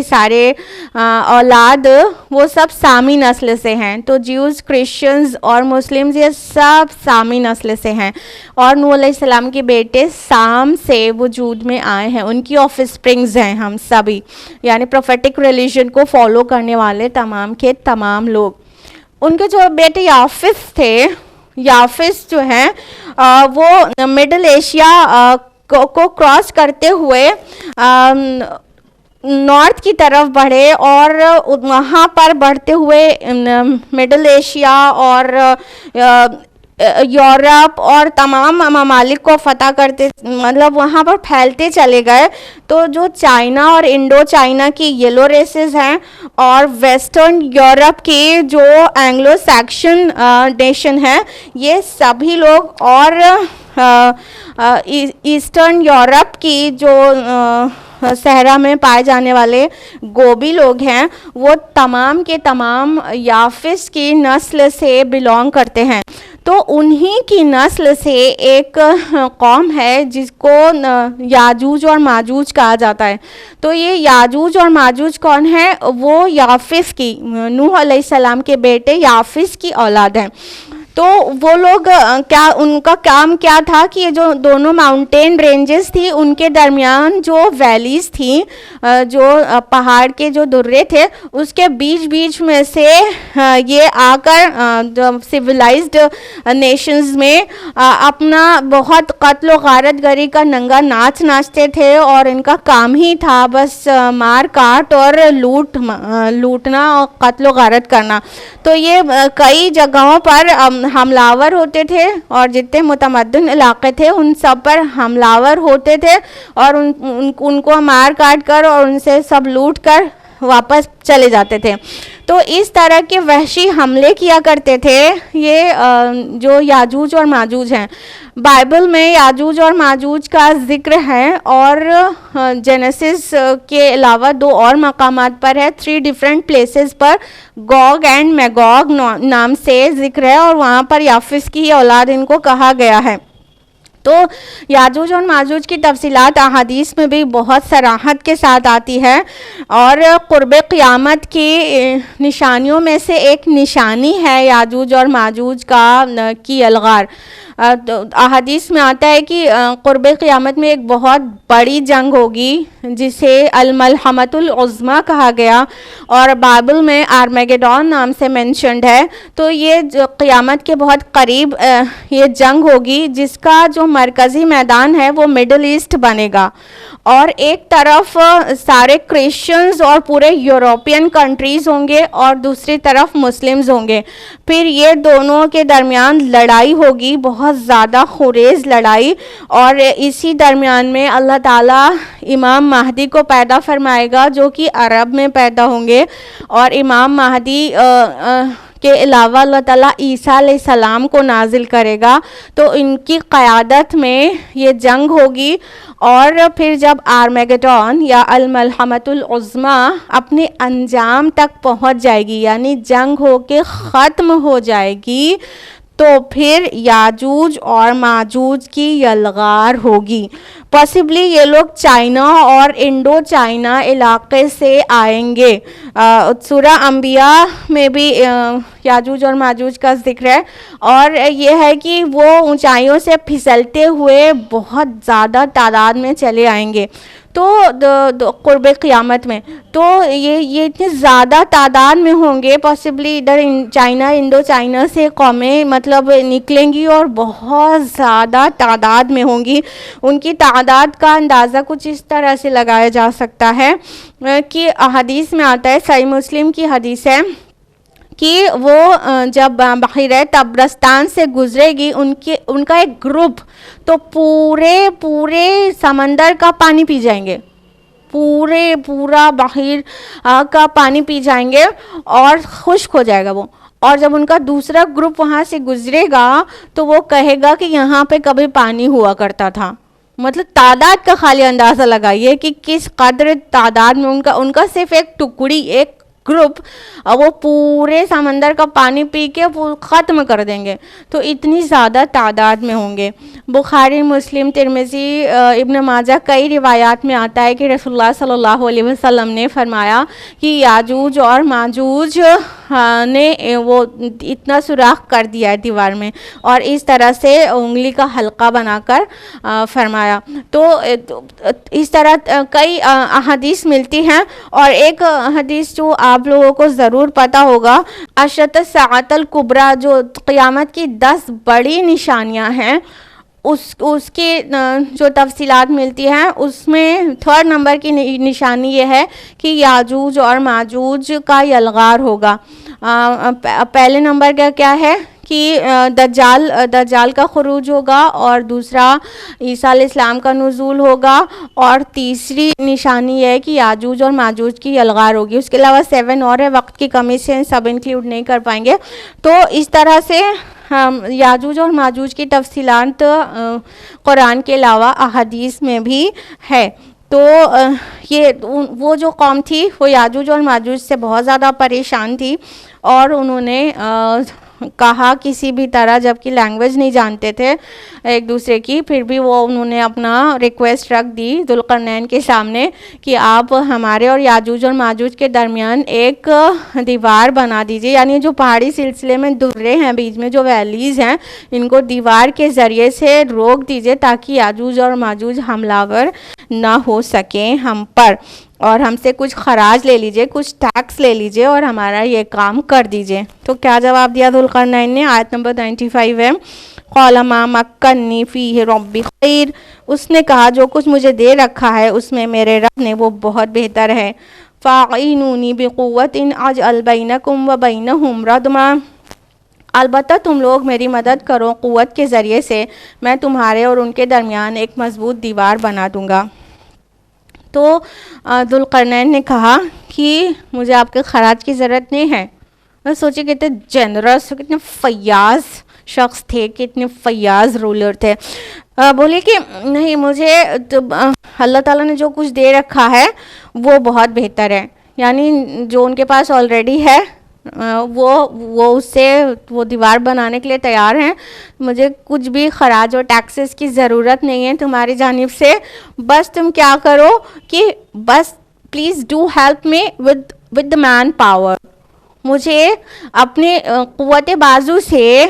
سارے اولاد وہ سب سامی نسل سے ہیں. تو جیوز, کرسچنز اور مسلمز یہ سب سامی نسل سے ہیں, اور نوح علیہ السلام کے بیٹے سام سے وجود میں آئے ہیں. ان کی آف اسپرنگز ہیں ہم سبھی, یعنی پروفیٹک ریلیجن کو فالو کرنے والے تمام کے تمام لوگ. ان کے جو بیٹے یافث تھے, یافث جو ہیں وہ مڈل ایشیا کو کراس کرتے ہوئے نارتھ کی طرف بڑھے, اور وہاں پر بڑھتے ہوئے مڈل ایشیا اور یورپ اور تمام ممالک کو فتح کرتے, مطلب وہاں پر پھیلتے چلے گئے. تو جو چائنا اور انڈو چائنا کی یلو ریسز ہیں, اور ویسٹرن یورپ کی جو اینگلو سیکشن نیشن ہیں, یہ سبھی لوگ, اور ایسٹرن یورپ کی جو صحرا میں پائے جانے والے گوبی لوگ ہیں, وہ تمام کے تمام یافث کی نسل سے بلونگ کرتے ہیں. تو انہی کی نسل سے ایک قوم ہے جس کو یاجوج اور ماجوج کہا جاتا ہے. تو یہ یاجوج اور ماجوج کون ہے؟ وہ یافث کی, نوح علیہ السلام کے بیٹے یافث کی اولاد ہیں. تو وہ لوگ ان کا کام کیا تھا کہ یہ جو دونوں ماؤنٹین رینجز تھی ان کے درمیان جو ویلیز تھیں, جو پہاڑ کے جو درے تھے, اس کے بیچ میں سے یہ آ کر سویلائزڈ نیشنز میں اپنا بہت قتل و غارت گری کا ننگا ناچ ناچتے تھے, اور ان کا کام ہی تھا بس مار کاٹ اور لوٹنا اور قتل و غارت کرنا. تو یہ کئی جگہوں پر حملہ ہوتے تھے, اور جتنے متمدن علاقے تھے ان سب پر حملہ ہوتے تھے, اور ان کو مار کاٹ کر اور ان سے سب لوٹ کر واپس چلے جاتے تھے. تو اس طرح کے وحشی حملے کیا کرتے تھے یہ جو یاجوج اور ماجوج ہیں. بائبل میں یاجوج اور ماجوج کا ذکر ہے اور جینیسس کے علاوہ 2 اور مقامات پر ہے. 3 different places per گوگ and Magog نام سے ذکر ہے اور وہاں پر یافس کی اولاد ان کو کہا گیا ہے. تو یاجوج اور ماجوج کی تفصیلات احادیث میں بھی بہت صراحت کے ساتھ آتی ہے اور قرب قیامت کی نشانیوں میں سے ایک نشانی ہے یاجوج اور ماجوج کی الغار. احادیث میں آتا ہے کہ قرب قیامت میں ایک بہت بڑی جنگ ہوگی جسے الملحمۃ العظمیٰ کہا گیا اور بائبل میں آرمیگیڈون نام سے مینشنڈ ہے. تو یہ جو قیامت کے بہت قریب یہ جنگ ہوگی جس کا جو مرکزی میدان ہے وہ مڈل ایسٹ بنے گا اور ایک طرف سارے کرسچنز اور پورے یوروپین کنٹریز ہوں گے اور دوسری طرف مسلمز ہوں گے. پھر یہ دونوں کے درمیان لڑائی ہوگی, بہت زیادہ خونریز لڑائی, اور اسی درمیان میں اللہ تعالیٰ امام مہدی کو پیدا فرمائے گا جو کہ عرب میں پیدا ہوں گے اور امام مہدی کے علاوہ اللہ تعالیٰ عیسیٰ علیہ السلام کو نازل کرے گا. تو ان کی قیادت میں یہ جنگ ہوگی اور پھر جب آرمیگیڈون یا الملحمۃ العظمیٰ اپنے انجام تک پہنچ جائے گی یعنی جنگ ہو کے ختم ہو جائے گی تو پھر یاجوج اور ماجوج کی یلغار ہوگی. پاسبلی یہ لوگ چائنا اور انڈو چائنا علاقے سے آئیں گے. سورہ انبیاء میں بھی یاجوج اور ماجوج کا ذکر ہے اور یہ ہے کہ وہ اونچائیوں سے پھسلتے ہوئے بہت زیادہ تعداد میں چلے آئیں گے. تو قرب قیامت میں تو یہ اتنے زیادہ تعداد میں ہوں گے, پاسبلی ادھر چائنا انڈو چائنا سے قومیں مطلب نکلیں گی اور بہت زیادہ تعداد میں ہوں گی. ان کی تعداد کا اندازہ کچھ اس طرح سے لگایا جا سکتا ہے کہ حدیث میں آتا ہے, صحیح مسلم کی حدیث ہے کہ وہ جب بحیرہ طبرستان سے گزرے گی ان کا ایک گروپ تو پورے سمندر کا پانی پی جائیں گے, پورا بحیر کا پانی پی جائیں گے اور خشک ہو جائے گا وہ. اور جب ان کا دوسرا گروپ وہاں سے گزرے گا تو وہ کہے گا کہ یہاں پہ کبھی پانی ہوا کرتا تھا. مطلب تعداد کا خالی اندازہ لگائیے کہ کس قدر تعداد میں ان کا صرف ایک ٹکڑی ایک گروپ وہ پورے سمندر کا پانی پی کے وہ ختم کر دیں گے. تو اتنی زیادہ تعداد میں ہوں گے. بخاری, مسلم, ترمذی, ابن ماجہ کئی روایات میں آتا ہے کہ رسول اللہ صلی اللہ علیہ وسلم نے فرمایا کہ یاجوج اور ماجوج نے وہ اتنا سوراخ کر دیا ہے دیوار میں اور اس طرح سے انگلی کا حلقہ بنا کر فرمایا. تو اس طرح کئی احادیث ملتی ہیں اور ایک حدیث جو آپ لوگوں کو ضرور پتا ہوگا, اشرۃ الساعۃ الکبریٰ جو قیامت کی 10 بڑی نشانیاں ہیں اس کی جو تفصیلات ملتی ہیں اس میں 3rd نمبر کی نشانی یہ ہے کہ یاجوج اور ماجوج کا یلغار ہوگا. پہلے نمبر کا کیا ہے کہ دجال کا خروج ہوگا اور دوسرا عیسیٰ علیہ السلام کا نزول ہوگا اور تیسری نشانی یہ ہے کہ یاجوج اور ماجوج کی یلغار ہوگی. اس کے علاوہ 7 اور ہے, وقت کی کمی سے سب انکلیوڈ نہیں کر پائیں گے. تو اس طرح سے یاجوج اور ماجوج کی تفصیلات قرآن کے علاوہ احادیث میں بھی ہے. تو یہ وہ جو قوم تھی وہ یاجوج اور ماجوج سے بہت زیادہ پریشان تھی اور انہوں نے کہا کسی بھی طرح, جب کہ لینگویج نہیں جانتے تھے ایک دوسرے کی, پھر بھی انہوں نے اپنا ریکویسٹ رکھ دی ذوالقرنین کے سامنے کہ آپ ہمارے اور یاجوج اور ماجوج کے درمیان ایک دیوار بنا دیجیے. یعنی جو پہاڑی سلسلے میں درے ہیں, بیچ میں جو ویلیز ہیں, ان کو دیوار کے ذریعے سے روک دیجیے تاکہ یاجوج اور ماجوج حملہ ور نہ ہو سکیں ہم پر, اور ہم سے کچھ خراج لے لیجئے, کچھ ٹیکس لے لیجئے اور ہمارا یہ کام کر دیجئے. تو کیا جواب دیا ذوالقرنین نے؟ آیت نمبر 95 ہے, قال ما مکنی فیہ ربی خیر, اس نے کہا جو کچھ مجھے دے رکھا ہے اس میں میرے رب نے وہ بہت بہتر ہے. فاعینونی بقوۃ اجعل بینکم وبینہم ردما, البتہ تم لوگ میری مدد کرو قوت کے ذریعے سے, میں تمہارے اور ان کے درمیان ایک مضبوط دیوار بنا دوں گا. تو ذوالقرنین نے کہا کہ مجھے آپ کے خراج کی ضرورت نہیں ہے. میں سوچے کتنے جنرس، کتنے فیاض شخص تھے، کتنے فیاض رولر تھے. بولے کہ نہیں، مجھے اللہ تعالیٰ نے جو کچھ دے رکھا ہے وہ بہت بہتر ہے. یعنی جو ان کے پاس آلریڈی ہے وہ اس سے وہ دیوار بنانے کے لیے تیار ہیں. مجھے کچھ بھی خراج اور ٹیکسز کی ضرورت نہیں ہے تمہاری جانب سے. بس تم کیا کرو کہ بس please do help me with the main power. مجھے اپنے قوت بازو سے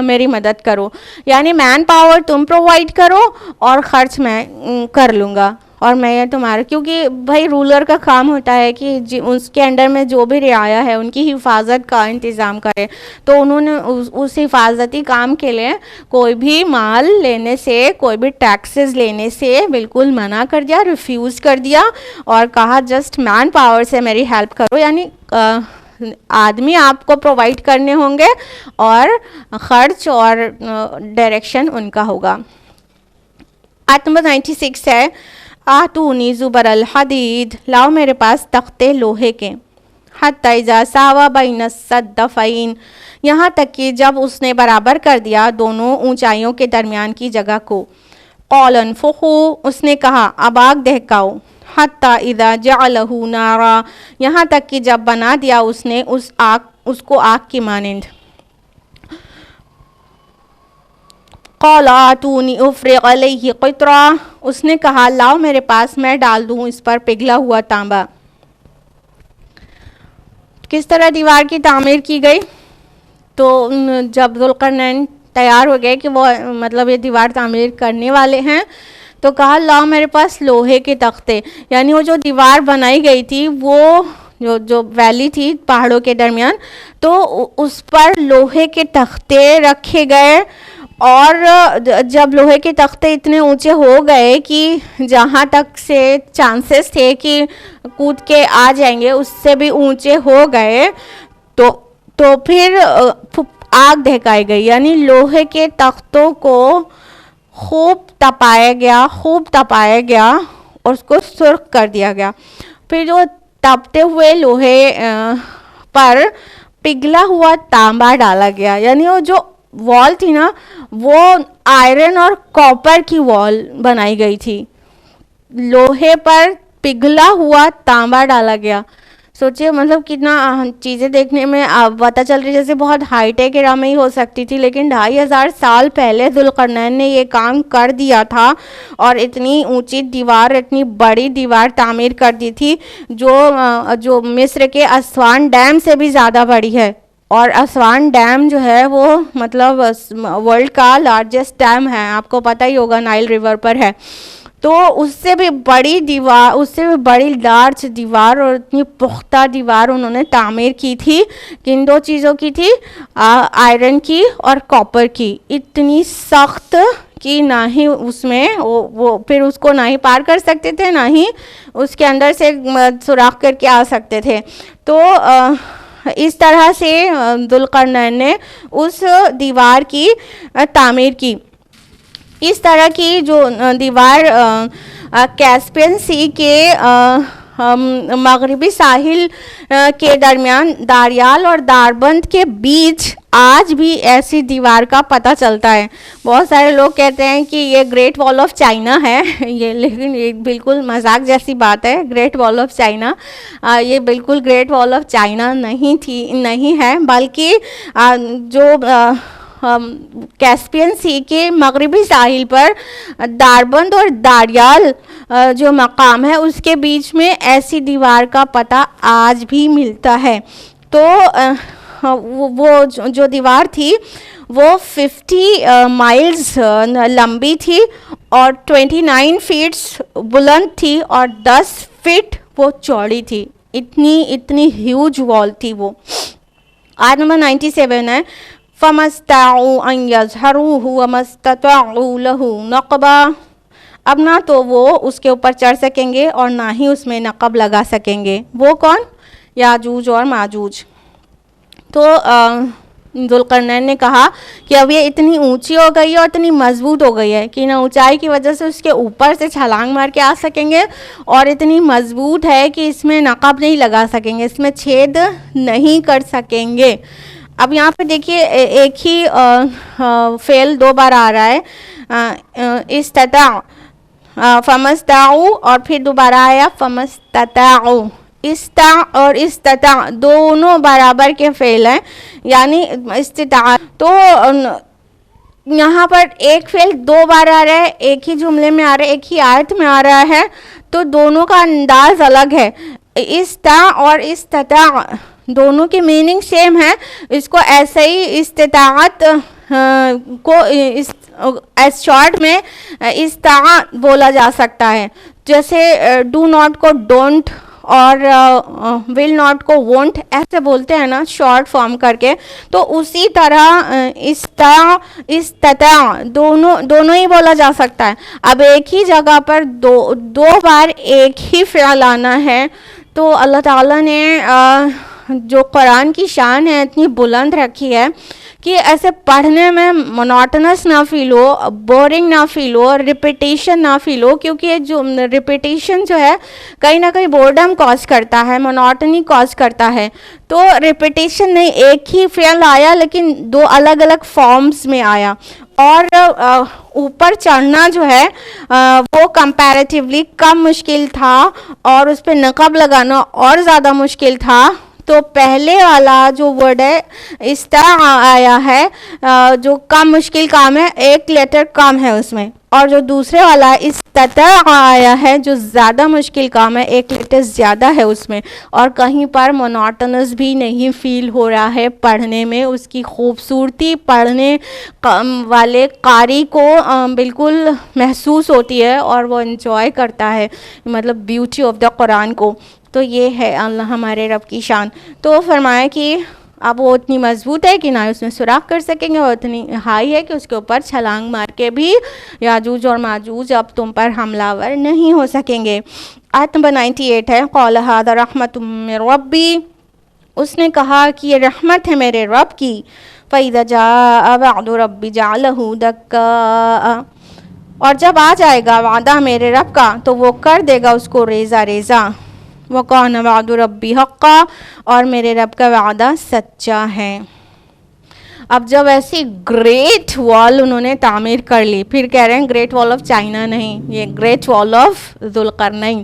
میری مدد کرو. یعنی مین پاور تم پرووائڈ کرو اور خرچ میں کر لوں گا. اور میں یہ تمہارا، کیونکہ بھائی رولر کا کام ہوتا ہے کہ اس کے انڈر میں جو بھی رعایا ہے ان کی حفاظت کا انتظام کرے. تو انہوں نے اس حفاظتی کام کے لیے کوئی بھی مال لینے سے، کوئی بھی ٹیکسز لینے سے بالکل منع کر دیا، ریفیوز کر دیا اور کہا جسٹ مین پاور سے میری ہیلپ کرو. یعنی آدمی آپ کو پرووائڈ کرنے ہوں گے اور خرچ اور ڈائریکشن ان کا ہوگا. آیت نمبر 96 ہے، آتونی زبر الحدید، لاؤ میرے پاس تختے لوہے کے. حتی اذا ساوا بین الصدفین، یہاں تک کہ جب اس نے برابر کر دیا دونوں اونچائیوں کے درمیان کی جگہ کو. قال انفخوا، اس نے کہا اب آگ دہکاؤ. حتی اذا جعلہ نارا، یہاں تک کہ جب بنا دیا اس نے اس کو آگ کی مانند. قال آتونی افرغ علیہ قطرا، اس نے کہا لاؤ میرے پاس میں ڈال دوں اس پر پگھلا ہوا تانبا. کس طرح دیوار کی تعمیر کی گئی؟ تو جب ذوالقرنین تیار ہو گئے کہ وہ مطلب یہ دیوار تعمیر کرنے والے ہیں، تو کہا لاؤ میرے پاس لوہے کے تختے. یعنی وہ جو دیوار بنائی گئی تھی، وہ جو ویلی تھی پہاڑوں کے درمیان، تو اس پر لوہے کے تختے رکھے گئے. اور جب لوہے کے تختے اتنے اونچے ہو گئے کہ جہاں تک سے چانسز تھے کہ کود کے آ جائیں گے اس سے بھی اونچے ہو گئے، تو پھر آگ دہکائی گئی. یعنی لوہے کے تختوں کو خوب تپایا گیا اور اس کو سرخ کر دیا گیا. پھر جو تپتے ہوئے لوہے پر پگھلا ہوا تانبا ڈالا گیا. یعنی وہ جو وال تھی نا، وہ آئرن اور کاپر کی وال بنائی گئی تھی. لوہے پر پگھلا ہوا تانبا ڈالا گیا. سوچئے مطلب کتنا چیزیں دیکھنے میں پتہ چل رہی جیسے بہت ہائی ٹیک ایرا میں ہی ہو سکتی تھی، لیکن 2500 سال پہلے ذوالقرنین نے یہ کام کر دیا تھا اور اتنی اونچی دیوار، اتنی بڑی دیوار تعمیر کر دی تھی جو مصر کے اسوان ڈیم سے بھی زیادہ بڑی ہے. اور اسوان ڈیم جو ہے وہ مطلب ورلڈ کا لارجسٹ ڈیم ہے، آپ کو پتہ ہی ہوگا، نائل ریور پر ہے. تو اس سے بھی بڑی دیوار، اس سے بھی بڑی لارج دیوار اور اتنی پختہ دیوار انہوں نے تعمیر کی تھی. کن دو چیزوں کی تھی؟ آئرن کی اور کاپر کی. اتنی سخت کہ نہ ہی اس میں وہ پھر اس کو نہ ہی پار کر سکتے تھے، نہ ہی اس کے اندر سے سوراخ کر کے آ سکتے تھے. تو اس طرح سے ذوالقرنین نے اس دیوار کی تعمیر کی. اس طرح کی جو دیوار کیسپین سی کے مغربی ساحل کے درمیان داریال اور داربند کے بیچ آج بھی ایسی دیوار کا پتہ چلتا ہے. بہت سارے لوگ کہتے ہیں کہ یہ گریٹ وال آف چائنا ہے لیکن یہ بالکل مذاق جیسی بات ہے. گریٹ وال آف چائنا یہ بالکل گریٹ وال آف چائنا نہیں ہے، بلکہ جو کیسپین سی کے مغربی ساحل پر داربند اور داریال جو مقام ہے اس کے بیچ میں ایسی دیوار کا پتہ آج بھی ملتا ہے. تو وہ جو دیوار تھی وہ 50 مائلز لمبی تھی اور 29 فیٹس بلند تھی اور 10 فٹ وہ چوڑی تھی. اتنی ہیوج وال تھی وہ. آیت نمبر 97 ہے، فَمَا اسْتَطَاعُوا أَن يَظْهَرُوهُ وَمَا اسْتَطَاعُوا لَهُ نَقْبًا، اب نہ تو وہ اس کے اوپر چڑھ سکیں گے اور نہ ہی اس میں نقب لگا سکیں گے. وہ کون؟ یاجوج اور ماجوج. تو ذوالقرنین نے کہا کہ اب یہ اتنی اونچی ہو گئی ہے اور اتنی مضبوط ہو گئی ہے کہ نہ اونچائی کی وجہ سے اس کے اوپر سے چھلانگ مار کے آ سکیں گے، اور اتنی مضبوط ہے کہ اس میں نقاب نہیں لگا سکیں گے، اس میں چھید نہیں کر سکیں گے۔ اب یہاں پہ دیکھیے ایک ہی فعل دو بار آ رہا ہے، استطاع، فمستطاعوا، اور پھر دوبارہ آیا فمستطاعوا۔ استطاع اور استطاع دونوں برابر کے فعل ہیں، یعنی استطاعت۔ تو یہاں پر ایک فعل دو بار آ رہا ہے، ایک ہی جملے میں آ رہا ہے، ایک ہی آیت میں آ رہا ہے، تو دونوں کا انداز الگ ہے۔ استطاع اور استطاع دونوں کی میننگ سیم ہے، اس کو ایسے ہی استطاعت کو ایز شارٹ میں استطاع بولا جا سکتا ہے، جیسے ڈو ناٹ کو ڈونٹ اور ول ناٹ کو وونٹ ایسے بولتے ہیں نا شارٹ فارم کر کے، تو اسی طرح استطاع دونوں ہی بولا جا سکتا ہے۔ اب ایک ہی جگہ پر دو بار ایک ہی فعل آنا ہے، تو اللہ تعالیٰ نے جو قرآن کی شان ہے اتنی بلند رکھی ہے کہ ایسے پڑھنے میں مونوٹنس نہ فیل ہو، بورنگ نہ فیل ہو، ریپیٹیشن نہ فیل ہو، کیونکہ یہ جو ریپیٹیشن جو ہے کہیں نہ کہیں بورڈم کاز کرتا ہے، مونوٹنی کاز کرتا ہے۔ تو ریپیٹیشن نہیں، ایک ہی فعل آیا لیکن دو الگ الگ فارمز میں آیا، اور اوپر چڑھنا جو ہے وہ کمپیریٹیولی کم مشکل تھا، اور اس پہ نقاب لگانا اور زیادہ مشکل تھا۔ تو پہلے والا جو ورڈ ہے استطاع آیا ہے جو کم مشکل کام ہے، ایک لیٹر کم ہے اس میں، اور جو دوسرے والا استطاع آیا ہے جو زیادہ مشکل کام ہے، ایک لیٹر زیادہ ہے اس میں، اور کہیں پر مونوٹنس بھی نہیں فیل ہو رہا ہے پڑھنے میں۔ اس کی خوبصورتی پڑھنے والے قاری کو بالکل محسوس ہوتی ہے، اور وہ انجوائے کرتا ہے، مطلب بیوٹی آف دا قرآن کو۔ تو یہ ہے اللہ ہمارے رب کی شان۔ تو فرمایا کہ اب وہ اتنی مضبوط ہے کہ نہ اس میں سوراخ کر سکیں گے، اور اتنی ہائی ہے کہ اس کے اوپر چھلانگ مار کے بھی یاجوج اور ماجوج اب تم پر حملہ ور نہیں ہو سکیں گے۔ آیت نمبر 98 ہے، قال ھذا رحمۃ من ربی، اس نے کہا کہ یہ رحمت ہے میرے رب کی۔ فَإِذَا جَاءَ وَعْدُ رَبِّ جَعَلَهُ دَكَّاءَ، اور جب آ جائے گا وعدہ میرے رب کا تو وہ کر دے گا اس کو ریزہ ریزہ۔ وَقَانَ وَعْدُ رَبِّ حَقًّا، اور میرے رب کا وعدہ سچا ہے۔ اب جب ایسی گریٹ وال انہوں نے تعمیر کر لی، پھر کہہ رہے ہیں گریٹ وال آف چائنا نہیں، یہ گریٹ وال آف ذوالقرنین،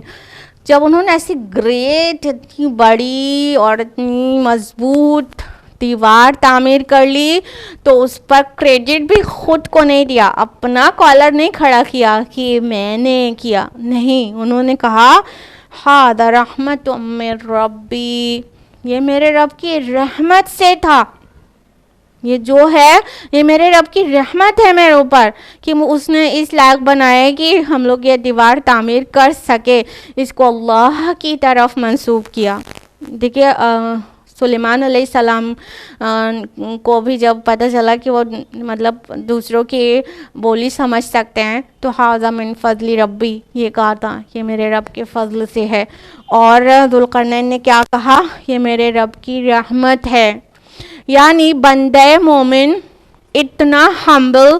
جب انہوں نے ایسی گریٹ اتنی بڑی اور اتنی مضبوط دیوار تعمیر کر لی، تو اس پر کریڈٹ بھی خود کو نہیں دیا، اپنا کالر نہیں کھڑا کیا کہ میں نے کیا، نہیں، انہوں نے کہا ھذا رحمت من ربی، یہ میرے رب کی رحمت سے تھا، یہ جو ہے یہ میرے رب کی رحمت ہے میرے اوپر، کہ اس نے اس لائق بنایا کہ ہم لوگ یہ دیوار تعمیر کر سکے، اس کو اللہ کی طرف منسوب کیا۔ دیکھیے سلیمان علیہ السلام کو بھی جب پتہ چلا کہ وہ مطلب دوسروں کی بولی سمجھ سکتے ہیں، تو ھذا من فضل ربی، یہ کہا تھا کہ میرے رب کے فضل سے ہے، اور ذوالقرنین نے کیا کہا، یہ میرے رب کی رحمت ہے۔ یعنی بندہ مومن اتنا ہمبل،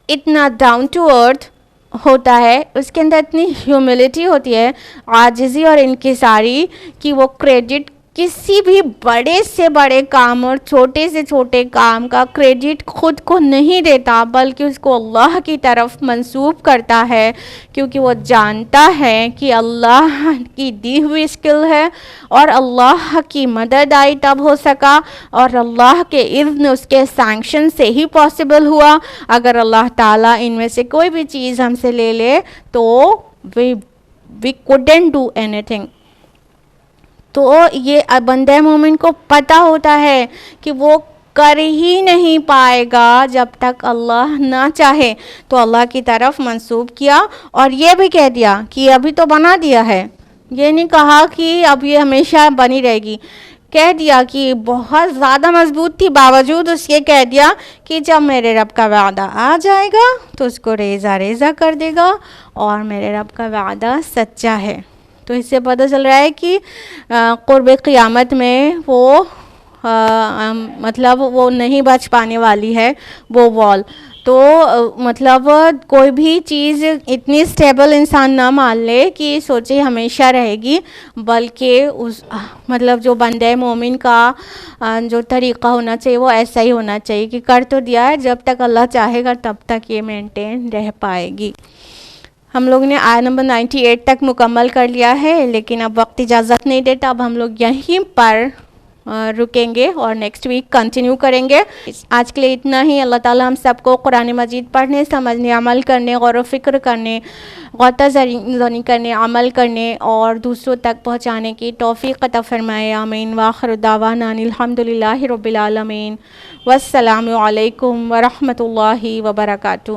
اتنا ڈاؤن ٹو ارتھ ہوتا ہے، اس کے اندر اتنی ہیوملٹی ہوتی ہے، عاجزی اور انکساری، کہ وہ کریڈٹ کسی بھی بڑے سے بڑے کام اور چھوٹے سے چھوٹے کام کا کریڈٹ خود کو نہیں دیتا، بلکہ اس کو اللہ کی طرف منسوب کرتا ہے، کیونکہ وہ جانتا ہے کہ اللہ کی دی ہوئی اسکل ہے، اور اللہ کی مدد آئی تب ہو سکا، اور اللہ کے اذن اس کے سینکشن سے ہی پاسبل ہوا۔ اگر اللہ تعالیٰ ان میں سے کوئی بھی چیز ہم سے لے لے تو we couldn't do anything۔ تو یہ بندہ مومن کو پتہ ہوتا ہے کہ وہ کر ہی نہیں پائے گا جب تک اللہ نہ چاہے، تو اللہ کی طرف منسوب کیا، اور یہ بھی کہہ دیا کہ ابھی تو بنا دیا ہے، یہ نہیں کہا کہ اب یہ ہمیشہ بنی رہے گی، کہہ دیا کہ بہت زیادہ مضبوط تھی، باوجود اس کے کہہ دیا کہ جب میرے رب کا وعدہ آ جائے گا تو اس کو ریزہ ریزہ کر دے گا، اور میرے رب کا وعدہ سچا ہے۔ تو اس سے پتہ چل رہا ہے کہ قرب قیامت میں وہ مطلب وہ نہیں بچ پانے والی ہے وہ وال. تو مطلب کوئی بھی چیز اتنی اسٹیبل انسان نہ مان لے کہ سوچے ہمیشہ رہے گی، بلکہ اس مطلب جو بندہ مومن کا جو طریقہ ہونا چاہیے وہ ایسا ہی ہونا چاہیے کہ کر تو دیا ہے، جب تک اللہ چاہے گا تب تک یہ مینٹین رہ پائے گی. ہم لوگ نے آیت نمبر 98 تک مکمل کر لیا ہے، لیکن اب وقت اجازت نہیں دیتا. اب ہم لوگ یہیں پر رکیں گے اور نیکسٹ ویک کنٹینیو کریں گے. آج کے لیے اتنا ہی. اللہ تعالیٰ ہم سب کو قرآن مجید پڑھنے، سمجھنے، عمل کرنے، غور و فکر کرنے، غوطہ زنی کرنے، عمل کرنے اور دوسروں تک پہنچانے کی توفیق عطا فرمائے. آمین. وآخر دعوانا الحمدللہ رب العالمین. والسلام علیکم ورحمۃ اللہ وبرکاتہ.